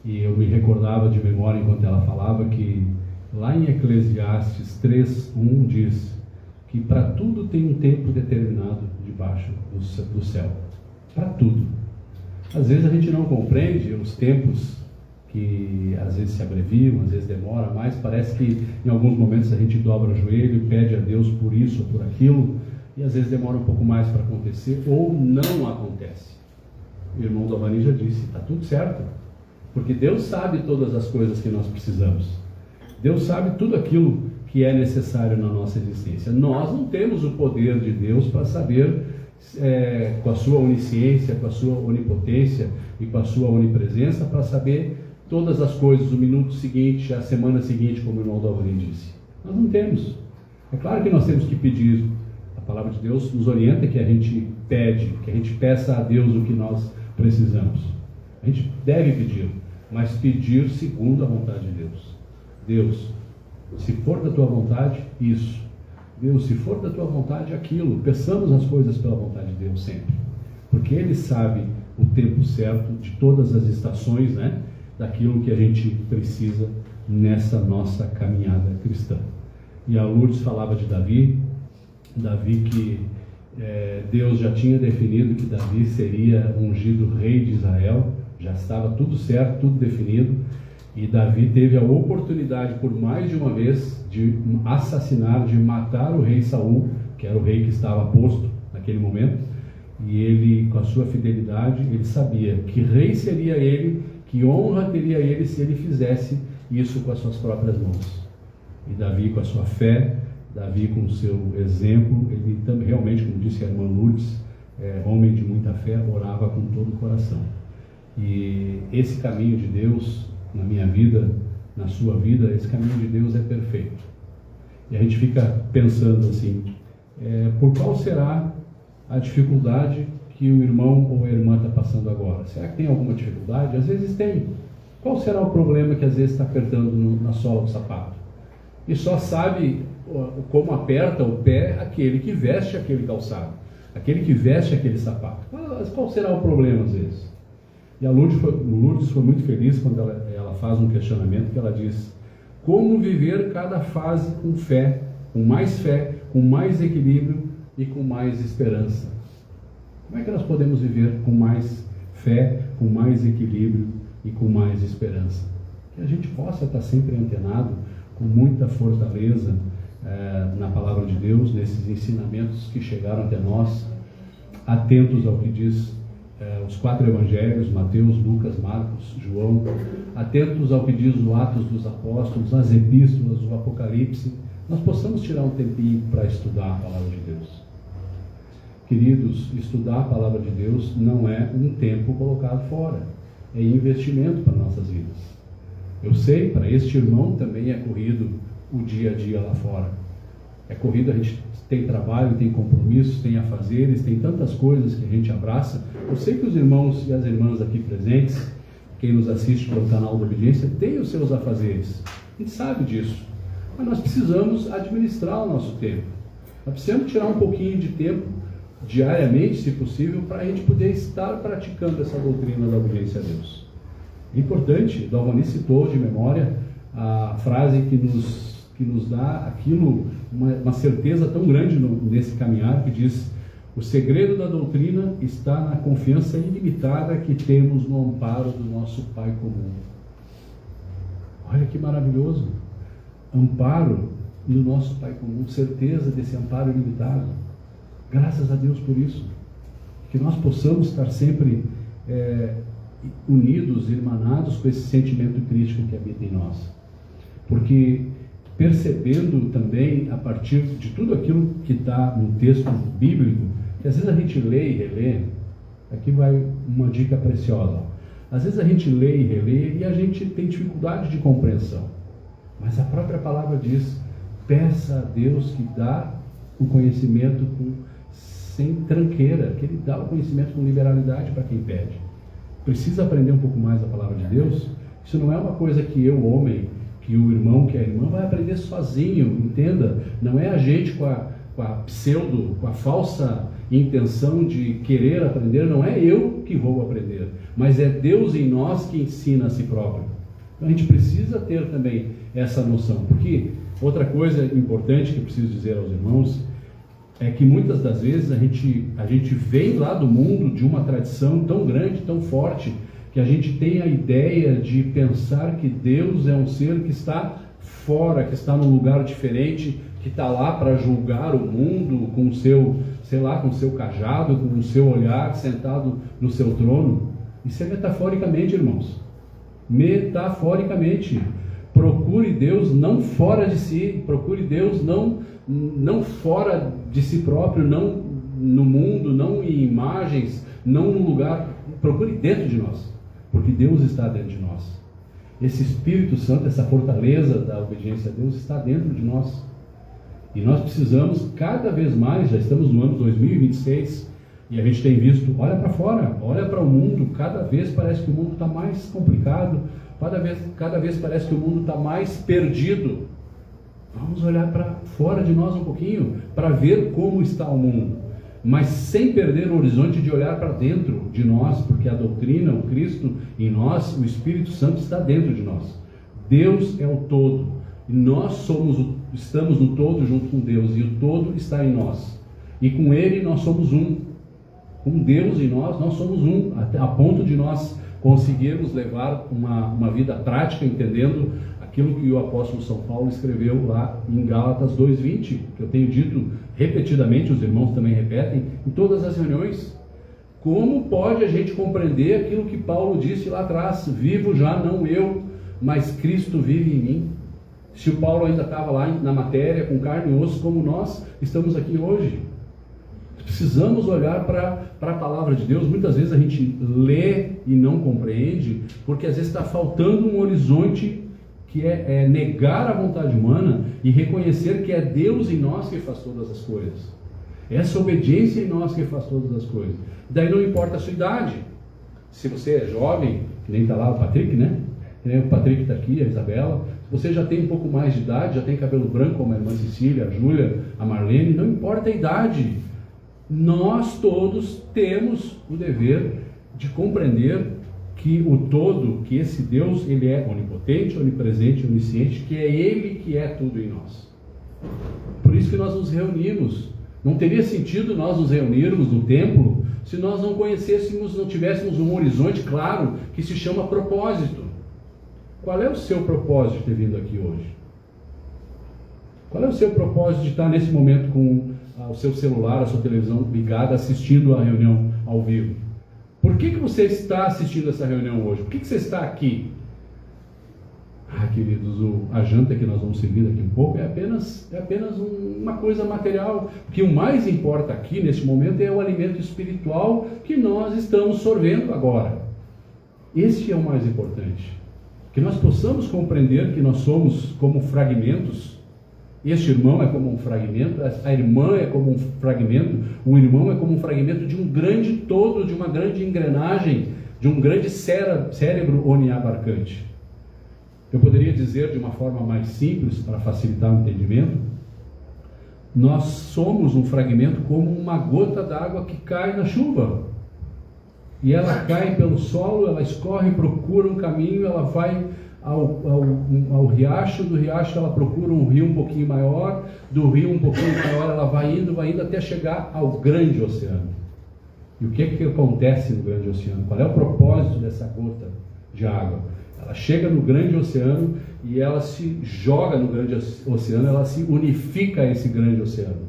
e eu me recordava de memória enquanto ela falava que lá em Eclesiastes 3:1 diz que para tudo tem um tempo determinado debaixo do céu, para tudo. Às vezes a gente não compreende os tempos que às vezes se abreviam, às vezes demora mais, parece que em alguns momentos a gente dobra o joelho e pede a Deus por isso ou por aquilo, e às vezes demora um pouco mais para acontecer, ou não acontece. O irmão Dalvarinha já disse, está tudo certo, porque Deus sabe todas as coisas que nós precisamos. Deus sabe tudo aquilo que é necessário na nossa existência. Nós não temos o poder de Deus para saber, com a sua onisciência, com a sua onipotência e com a sua onipresença, para saber todas as coisas, o minuto seguinte, a semana seguinte, como o irmão Dalvarinha disse. Nós não temos. É claro que nós temos que pedir. A palavra de Deus nos orienta que a gente pede, que a gente peça a Deus o que nós precisamos. A gente deve pedir, mas pedir segundo a vontade de Deus. Deus, se for da tua vontade, isso. Deus, se for da tua vontade, aquilo. Peçamos as coisas pela vontade de Deus sempre. Porque Ele sabe o tempo certo de todas as estações, né? Daquilo que a gente precisa nessa nossa caminhada cristã. E a Lourdes falava de Davi que Deus já tinha definido que Davi seria ungido rei de Israel, já estava tudo certo, tudo definido, e Davi teve a oportunidade por mais de uma vez de assassinar, de matar o rei Saul, que era o rei que estava posto naquele momento, e ele, com a sua fidelidade, ele sabia que rei seria ele, que honra teria ele se ele fizesse isso com as suas próprias mãos. E Davi, com a sua fé, Davi, com o seu exemplo, ele também, realmente, como disse a irmã Lourdes, homem de muita fé, orava com todo o coração. E esse caminho de Deus, na minha vida, na sua vida, esse caminho de Deus é perfeito. E a gente fica pensando assim, por qual será a dificuldade que o irmão ou a irmã está passando agora? Será que tem alguma dificuldade? Às vezes tem. Qual será o problema que às vezes está apertando na sola do sapato? E só sabe como aperta o pé aquele que veste aquele calçado. aquele que veste aquele sapato. Mas qual será o problema às vezes? E a Lourdes foi muito feliz quando ela faz um questionamento que ela diz: como viver cada fase com fé, com mais equilíbrio e com mais esperança? Como é que nós podemos viver com mais fé, com mais equilíbrio e com mais esperança? Que a gente possa estar sempre antenado, com muita fortaleza na palavra de Deus, nesses ensinamentos que chegaram até nós, atentos ao que diz os 4 evangelhos, Mateus, Lucas, Marcos, João, atentos ao que diz o Atos dos Apóstolos, as epístolas, o Apocalipse, nós possamos tirar um tempinho para estudar a palavra de Deus. Queridos, estudar a palavra de Deus não é um tempo colocado fora, é investimento para nossas vidas. Eu sei, para este irmão também é corrido o dia a dia lá fora. É corrido, a gente tem trabalho, tem compromissos, tem afazeres, tem tantas coisas que a gente abraça. Eu sei que os irmãos e as irmãs aqui presentes, quem nos assiste pelo canal da Obediência, tem os seus afazeres. A gente sabe disso. Mas nós precisamos administrar o nosso tempo. Nós precisamos tirar um pouquinho de tempo, diariamente, se possível, para a gente poder estar praticando essa doutrina da obediência a Deus. É importante, Dalvani citou de memória a frase que nos dá aquilo, uma certeza tão grande nesse caminhar, que diz: o segredo da doutrina está na confiança ilimitada que temos no amparo do nosso Pai comum. Olha que maravilhoso! Amparo no nosso Pai comum, certeza desse amparo ilimitado. Graças a Deus por isso. Que nós possamos estar sempre unidos, irmanados com esse sentimento crítico que habita em nós. Porque percebendo também, a partir de tudo aquilo que está no texto bíblico, que às vezes a gente lê e relê, aqui vai uma dica preciosa. Às vezes a gente lê e relê e a gente tem dificuldade de compreensão. Mas a própria palavra diz: peça a Deus que dá o conhecimento sem tranqueira, que Ele dá o conhecimento com liberalidade para quem pede. Precisa aprender um pouco mais a palavra de Deus. Isso não é uma coisa que eu, homem, que o irmão, que a irmã vai aprender sozinho, entenda. Não é a gente com a falsa intenção de querer aprender, não é eu que vou aprender, mas é Deus em nós que ensina a si próprio. Então a gente precisa ter também essa noção, porque outra coisa importante que eu preciso dizer aos irmãos é que muitas das vezes a gente vem lá do mundo de uma tradição tão grande, tão forte, que a gente tem a ideia de pensar que Deus é um ser que está fora, que está num lugar diferente, que está lá para julgar o mundo com o seu, com o seu cajado, com o seu olhar, sentado no seu trono. Isso é metaforicamente, irmãos. Metaforicamente. Procure Deus não fora de si, procure Deus não fora de si próprio, não no mundo, não em imagens, não num lugar. Procure dentro de nós, porque Deus está dentro de nós. Esse Espírito Santo, essa fortaleza da obediência a Deus está dentro de nós. E nós precisamos cada vez mais, já estamos no ano 2026, e a gente tem visto, olha para fora, olha para o mundo, cada vez parece que o mundo está mais complicado, cada vez parece que o mundo está mais perdido. Vamos olhar para fora de nós um pouquinho, para ver como está o mundo, mas sem perder o horizonte de olhar para dentro de nós, porque a doutrina, o Cristo em nós, o Espírito Santo está dentro de nós. Deus é o todo, e nós estamos no todo junto com Deus, e o todo está em nós, e com Ele nós somos um. Com Deus em nós somos um, a ponto de nós conseguirmos levar uma vida prática, entendendo aquilo que o apóstolo São Paulo escreveu lá em Gálatas 2:20, que eu tenho dito repetidamente, os irmãos também repetem, em todas as reuniões. Como pode a gente compreender aquilo que Paulo disse lá atrás? Vivo já não eu, mas Cristo vive em mim. Se o Paulo ainda estava lá na matéria, com carne e osso, como nós estamos aqui hoje. Precisamos olhar para a palavra de Deus. Muitas vezes a gente lê e não compreende, porque às vezes está faltando um horizonte que é negar a vontade humana e reconhecer que é Deus em nós que faz todas as coisas. Essa obediência em nós que faz todas as coisas. Daí não importa a sua idade. Se você é jovem, que nem está lá o Patrick, né? Que nem o Patrick está aqui, a Isabela. Se você já tem um pouco mais de idade, já tem cabelo branco, como a irmã Cecília, a Júlia, a Marlene, não importa a idade. nós todos temos o dever de compreender que o todo, que esse Deus, ele é onipotente, onipresente, onisciente, que é ele que é tudo em nós. Por isso que nós nos reunimos. Não teria sentido nós nos reunirmos no templo se nós não conhecêssemos, não tivéssemos um horizonte claro que se chama propósito. Qual é o seu propósito de ter vindo aqui hoje? Qual é o seu propósito de estar nesse momento com o seu celular, a sua televisão ligada, assistindo a reunião ao vivo? Por que você está assistindo essa reunião hoje? Por que você está aqui? Queridos, a janta que nós vamos servir daqui um pouco é apenas uma coisa material. O que o mais importa aqui, nesse momento, é o alimento espiritual que nós estamos sorvendo agora. Esse é o mais importante. Que nós possamos compreender que nós somos como fragmentos. Este irmão é como um fragmento, a irmã é como um fragmento, o irmão é como um fragmento de um grande todo, de uma grande engrenagem, de um grande cérebro oniabarcante. Eu poderia dizer de uma forma mais simples, para facilitar o entendimento, nós somos um fragmento como uma gota d'água que cai na chuva. E ela cai pelo solo, ela escorre, procura um caminho, ela vai ao riacho, do riacho ela procura um rio um pouquinho maior, do rio um pouquinho maior ela vai indo até chegar ao grande oceano. E o que acontece no grande oceano? Qual é o propósito dessa gota de água? Ela chega no grande oceano e ela se joga no grande oceano, ela se unifica a esse grande oceano.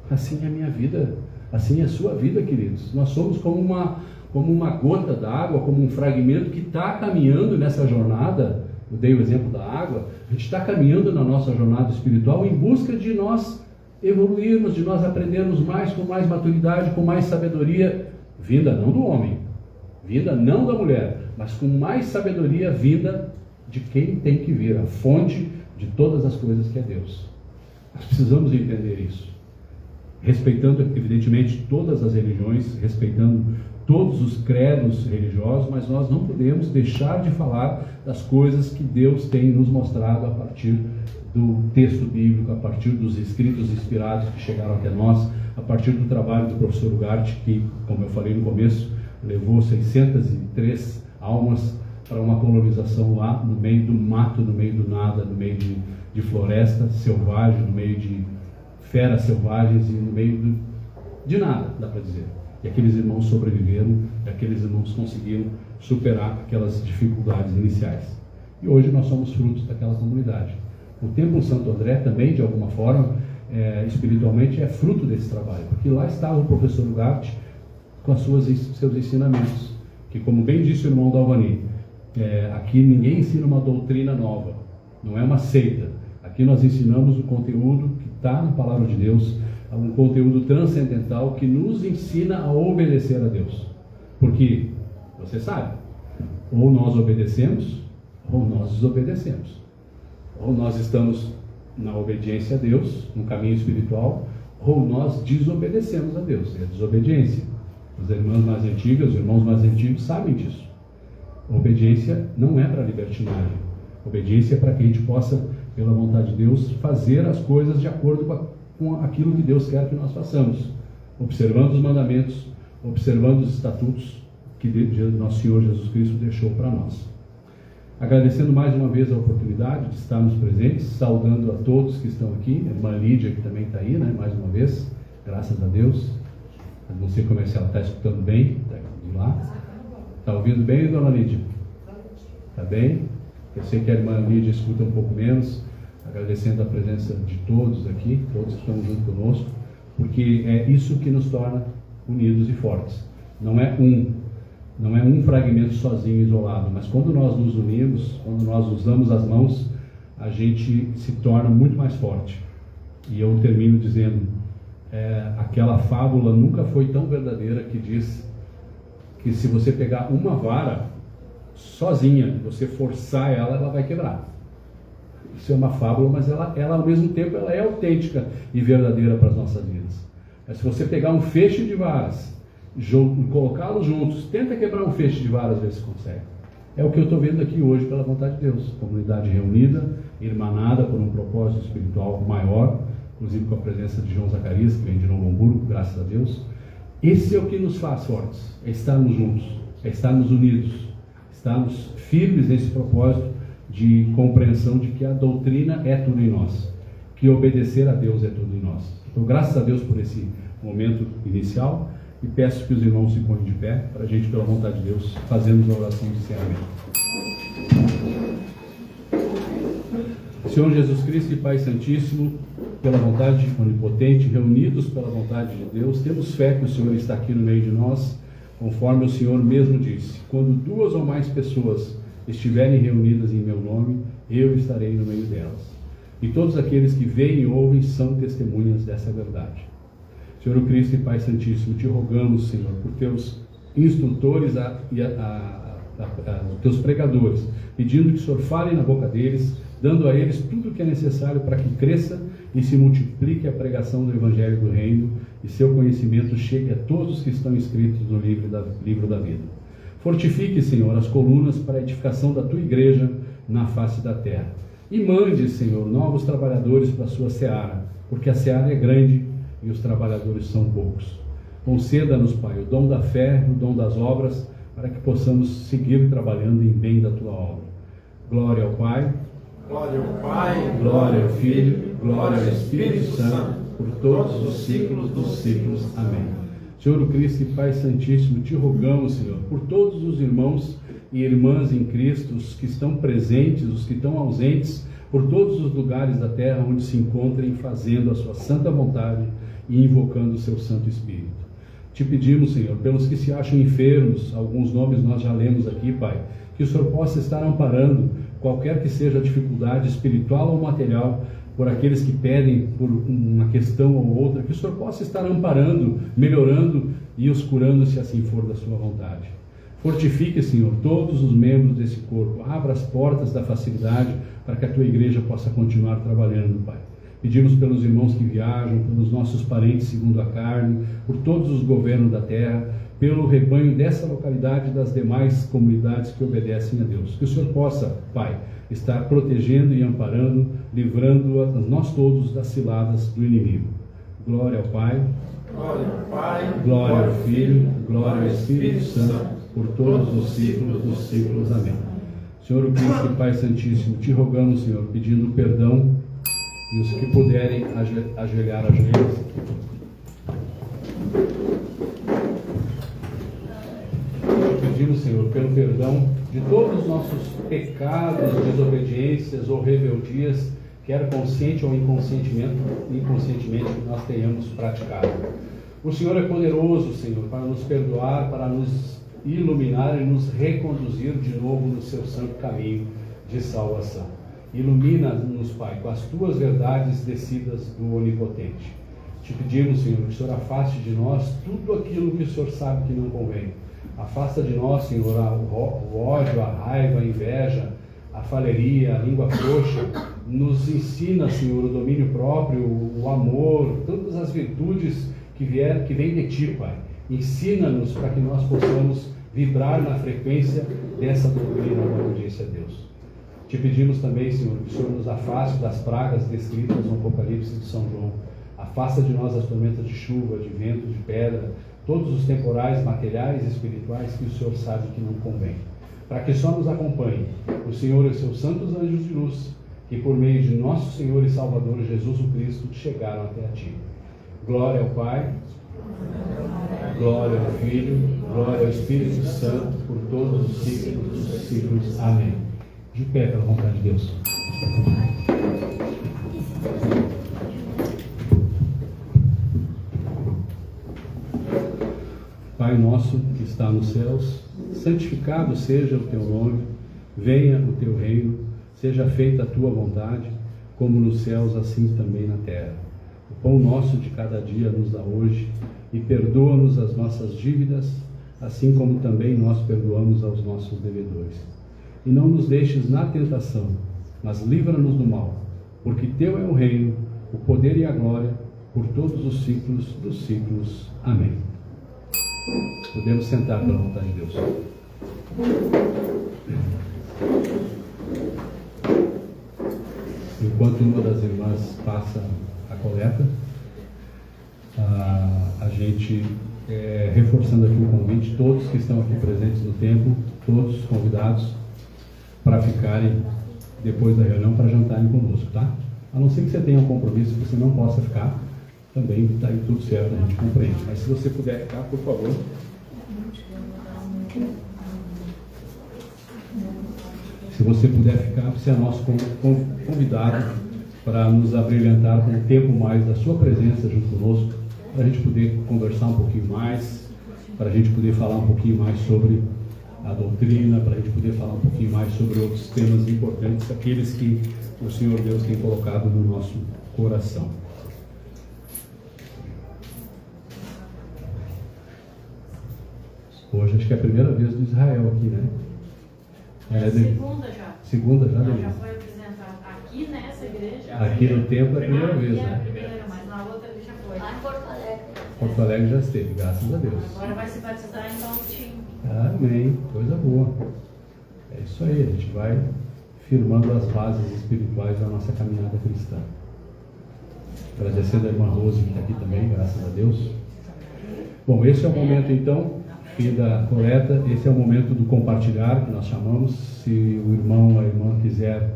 Assim é a minha vida, assim é a sua vida, queridos. Nós somos como uma gota d'água, como um fragmento que está caminhando nessa jornada. Eu dei o exemplo da água. A gente está caminhando na nossa jornada espiritual em busca de nós evoluirmos, de nós aprendermos mais, com mais maturidade, com mais sabedoria, vinda não do homem, vinda não da mulher, mas com mais sabedoria vinda de quem tem que vir, a fonte de todas as coisas que é Deus. Nós precisamos entender isso, respeitando evidentemente todas as religiões, respeitando todos os credos religiosos, mas nós não podemos deixar de falar das coisas que Deus tem nos mostrado a partir do texto bíblico, a partir dos escritos inspirados que chegaram até nós, a partir do trabalho do professor Ugarte, que, como eu falei no começo, levou 603 almas para uma colonização lá no meio do mato, no meio do nada, no meio de floresta selvagem, no meio de feras selvagens e no meio de nada, dá para dizer. E aqueles irmãos sobreviveram, e aqueles irmãos conseguiram superar aquelas dificuldades iniciais. E hoje nós somos frutos daquela comunidade. O Templo Santo André também, de alguma forma, espiritualmente, é fruto desse trabalho, porque lá estava o professor Ugarte com seus ensinamentos, que, como bem disse o irmão Dalvani, aqui ninguém ensina uma doutrina nova, não é uma seita. Aqui nós ensinamos o conteúdo que está na Palavra de Deus, um conteúdo transcendental que nos ensina a obedecer a Deus. Porque, você sabe, ou nós obedecemos, ou nós desobedecemos. Ou nós estamos na obediência a Deus, no caminho espiritual, ou nós desobedecemos a Deus, é a desobediência. As irmãs mais antigas, os irmãos mais antigos sabem disso. Obediência não é para libertinagem. Obediência é para que a gente possa, pela vontade de Deus, fazer as coisas de acordo com aquilo que Deus quer que nós façamos, observando os mandamentos, observando os estatutos que nosso Senhor Jesus Cristo deixou para nós. Agradecendo mais uma vez a oportunidade de estarmos presentes, saudando a todos que estão aqui, a irmã Lídia, que também está aí, né, mais uma vez, graças a Deus. Eu não sei como é que ela está escutando bem, tá de lá. Está ouvindo bem, dona Lídia? Está bem? Eu sei que a irmã Lídia escuta um pouco menos, agradecendo a presença de todos aqui, todos que estão junto conosco, porque é isso que nos torna unidos e fortes. Não é um fragmento sozinho, isolado, mas quando nós nos unimos, quando nós usamos as mãos, a gente se torna muito mais forte. E eu termino dizendo, aquela fábula nunca foi tão verdadeira que diz que se você pegar uma vara sozinha, você forçar ela vai quebrar. Isso é uma fábula, mas ela ao mesmo tempo ela é autêntica e verdadeira para as nossas vidas. Mas se você pegar um feixe de varas, colocá-los juntos, tenta quebrar um feixe de varas, ver se consegue. É o que eu estou vendo aqui hoje pela vontade de Deus. Comunidade reunida, irmanada por um propósito espiritual maior, inclusive com a presença de João Zacarias, que vem de Novo Hamburgo, graças a Deus. Esse é o que nos faz fortes, é estarmos juntos, é estarmos unidos, estarmos firmes nesse propósito de compreensão de que a doutrina é tudo em nós, que obedecer a Deus é tudo em nós. Então, graças a Deus por esse momento inicial, e peço que os irmãos se ponham de pé, para a gente, pela vontade de Deus, fazermos a oração de encerramento. Senhor Jesus Cristo e Pai Santíssimo, pela vontade onipotente, reunidos pela vontade de Deus, temos fé que o Senhor está aqui no meio de nós, conforme o Senhor mesmo disse: quando 2 ou mais pessoas estiverem reunidas em meu nome, eu estarei no meio delas. E todos aqueles que veem e ouvem são testemunhas dessa verdade. Senhor Cristo e Pai Santíssimo, te rogamos, Senhor, por teus instrutores e teus pregadores, pedindo que o Senhor fale na boca deles, dando a eles tudo o que é necessário para que cresça e se multiplique a pregação do Evangelho do Reino e seu conhecimento chegue a todos que estão inscritos no livro da vida. Fortifique, Senhor, as colunas para a edificação da tua igreja na face da terra. E mande, Senhor, novos trabalhadores para a sua seara, porque a seara é grande e os trabalhadores são poucos. Conceda-nos, Pai, o dom da fé, o dom das obras, para que possamos seguir trabalhando em bem da tua obra. Glória ao Pai, Glória ao Pai, glória ao Filho, glória ao Espírito Santo, por todos os séculos dos séculos. Amém. Senhor Cristo e Pai Santíssimo, te rogamos, Senhor, por todos os irmãos e irmãs em Cristo, os que estão presentes, os que estão ausentes, por todos os lugares da terra onde se encontrem fazendo a sua santa vontade e invocando o seu Santo Espírito. Te pedimos, Senhor, pelos que se acham enfermos, alguns nomes nós já lemos aqui, Pai, que o Senhor possa estar amparando qualquer que seja a dificuldade espiritual ou material, por aqueles que pedem por uma questão ou outra, que o Senhor possa estar amparando, melhorando e os curando, se assim for da sua vontade. Fortifique, Senhor, todos os membros desse corpo, abra as portas da facilidade para que a tua igreja possa continuar trabalhando, Pai. Pedimos pelos irmãos que viajam, pelos nossos parentes segundo a carne, por todos os governos da terra, pelo rebanho dessa localidade e das demais comunidades que obedecem a Deus. Que o Senhor possa, Pai, estar protegendo e amparando, livrando a nós todos das ciladas do inimigo. Glória ao Pai, glória ao Filho, glória ao Espírito Santo, por todos os séculos dos séculos. Amém. Senhor Cristo e Pai Santíssimo, te rogamos, Senhor, pedindo perdão, e os que puderem ajoelhar as joelhos. Pedimos, Senhor, pelo perdão de todos os nossos pecados, desobediências ou rebeldias, quer consciente ou inconscientemente que nós tenhamos praticado. O Senhor é poderoso, Senhor, para nos perdoar, para nos iluminar e nos reconduzir de novo no seu santo caminho de salvação. Ilumina-nos, Pai, com as tuas verdades descidas do Onipotente. Te pedimos, Senhor, que o Senhor afaste de nós tudo aquilo que o Senhor sabe que não convém. Afasta de nós, Senhor, o ódio, a raiva, a inveja, a faleria, a língua frouxa. Nos ensina, Senhor, o domínio próprio, o amor, todas as virtudes que vêm de Ti, Pai. Ensina-nos para que nós possamos vibrar na frequência dessa doutrina da obediência a Deus. Te pedimos também, Senhor, que o Senhor nos afaste das pragas descritas no Apocalipse de São João. Afasta de nós as tormentas de chuva, de vento, de pedra, todos os temporais, materiais e espirituais que o Senhor sabe que não convém. Para que só nos acompanhe o Senhor e os seus santos anjos de luz, que por meio de nosso Senhor e Salvador Jesus o Cristo chegaram até a Ti. Glória ao Pai, glória ao Filho, glória ao Espírito Santo, por todos os séculos dos séculos. Amém. De pé, pela vontade de Deus. Pai nosso que está nos céus, santificado seja o teu nome, venha o teu reino, seja feita a tua vontade, como nos céus, assim também na terra. O pão nosso de cada dia nos dá hoje, e perdoa-nos as nossas dívidas, assim como também nós perdoamos aos nossos devedores. E não nos deixes na tentação, mas livra-nos do mal, porque teu é o reino, o poder e a glória, por todos os séculos dos séculos. Amém. Podemos sentar pela vontade de Deus. Enquanto uma das irmãs passa a coleta. A gente reforçando aqui o convite, todos que estão aqui presentes no templo, todos convidados para ficarem depois da reunião para jantarem conosco, tá? A não ser que você tenha um compromisso que você não possa ficar, também está aí tudo certo, a gente compreende. Mas se você puder ficar, por favor. Se você puder ficar, você é nosso convidado para nos abrilhantar com um tempo mais da sua presença junto conosco, para a gente poder conversar um pouquinho mais, para a gente poder falar um pouquinho mais sobre a doutrina, para a gente poder falar um pouquinho mais sobre outros temas importantes, aqueles que o Senhor Deus tem colocado no nosso coração. Hoje acho que é a primeira vez do Israel aqui, né? Segunda já. Segunda já, Já Denise? foi apresentado aqui nessa igreja. Aqui no templo é a primeira vez, Aqui é a né? primeira, mas na outra ele já foi. Lá em Porto Alegre. Porto Alegre já esteve, graças a Deus. Agora vai se batizar em Baltim. Amém, coisa boa. É isso aí, a gente vai firmando as bases espirituais da nossa caminhada cristã. Agradecendo a irmã Rose que está aqui também, graças a Deus. Bom, esse é o momento então, fim da coleta, esse é o momento do compartilhar, que nós chamamos. Se o irmão ou a irmã quiser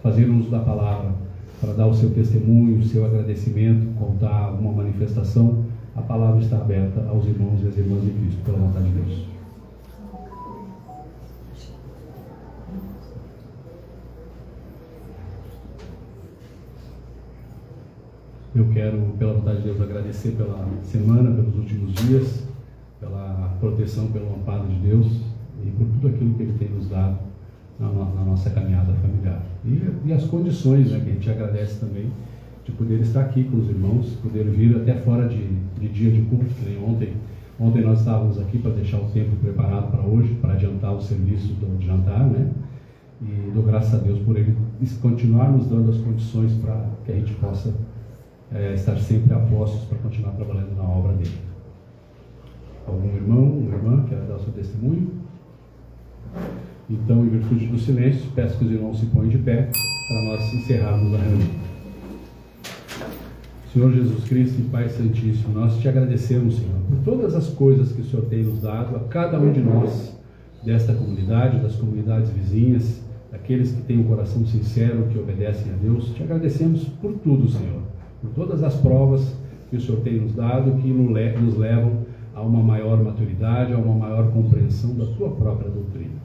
fazer uso da palavra para dar o seu testemunho, o seu agradecimento, contar alguma manifestação, a palavra está aberta aos irmãos e às irmãs de Cristo, pela vontade de Deus. Eu quero, pela vontade de Deus, agradecer pela semana, pelos últimos dias, pela proteção, pelo amparo de Deus e por tudo aquilo que Ele tem nos dado na nossa caminhada familiar. E as condições, né, que a gente agradece também, de poder estar aqui com os irmãos, poder vir até fora de dia de culto, que nem ontem. Ontem nós estávamos aqui para deixar o tempo preparado para hoje, para adiantar o serviço de jantar, né? E dou graças a Deus por Ele continuar nos dando as condições para que a gente possa estar sempre a postos para continuar trabalhando na obra dele. Algum irmão, uma irmã quer dar o seu testemunho? Então, em virtude do silêncio, peço que os irmãos se ponham de pé para nós encerrarmos a reunião. Senhor Jesus Cristo e Pai Santíssimo, nós te agradecemos, Senhor, por todas as coisas que o Senhor tem nos dado a cada um de nós, desta comunidade, das comunidades vizinhas, daqueles que têm um coração sincero, que obedecem a Deus. Te agradecemos por tudo, Senhor, por todas as provas que o Senhor tem nos dado, que nos levam a uma maior maturidade, a uma maior compreensão da tua própria doutrina.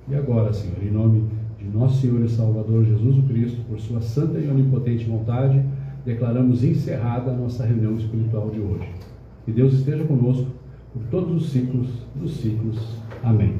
E agora, Senhor, em nome de nosso Senhor e Salvador Jesus Cristo, por sua santa e onipotente vontade, declaramos encerrada a nossa reunião espiritual de hoje. Que Deus esteja conosco por todos os ciclos dos ciclos. Amém.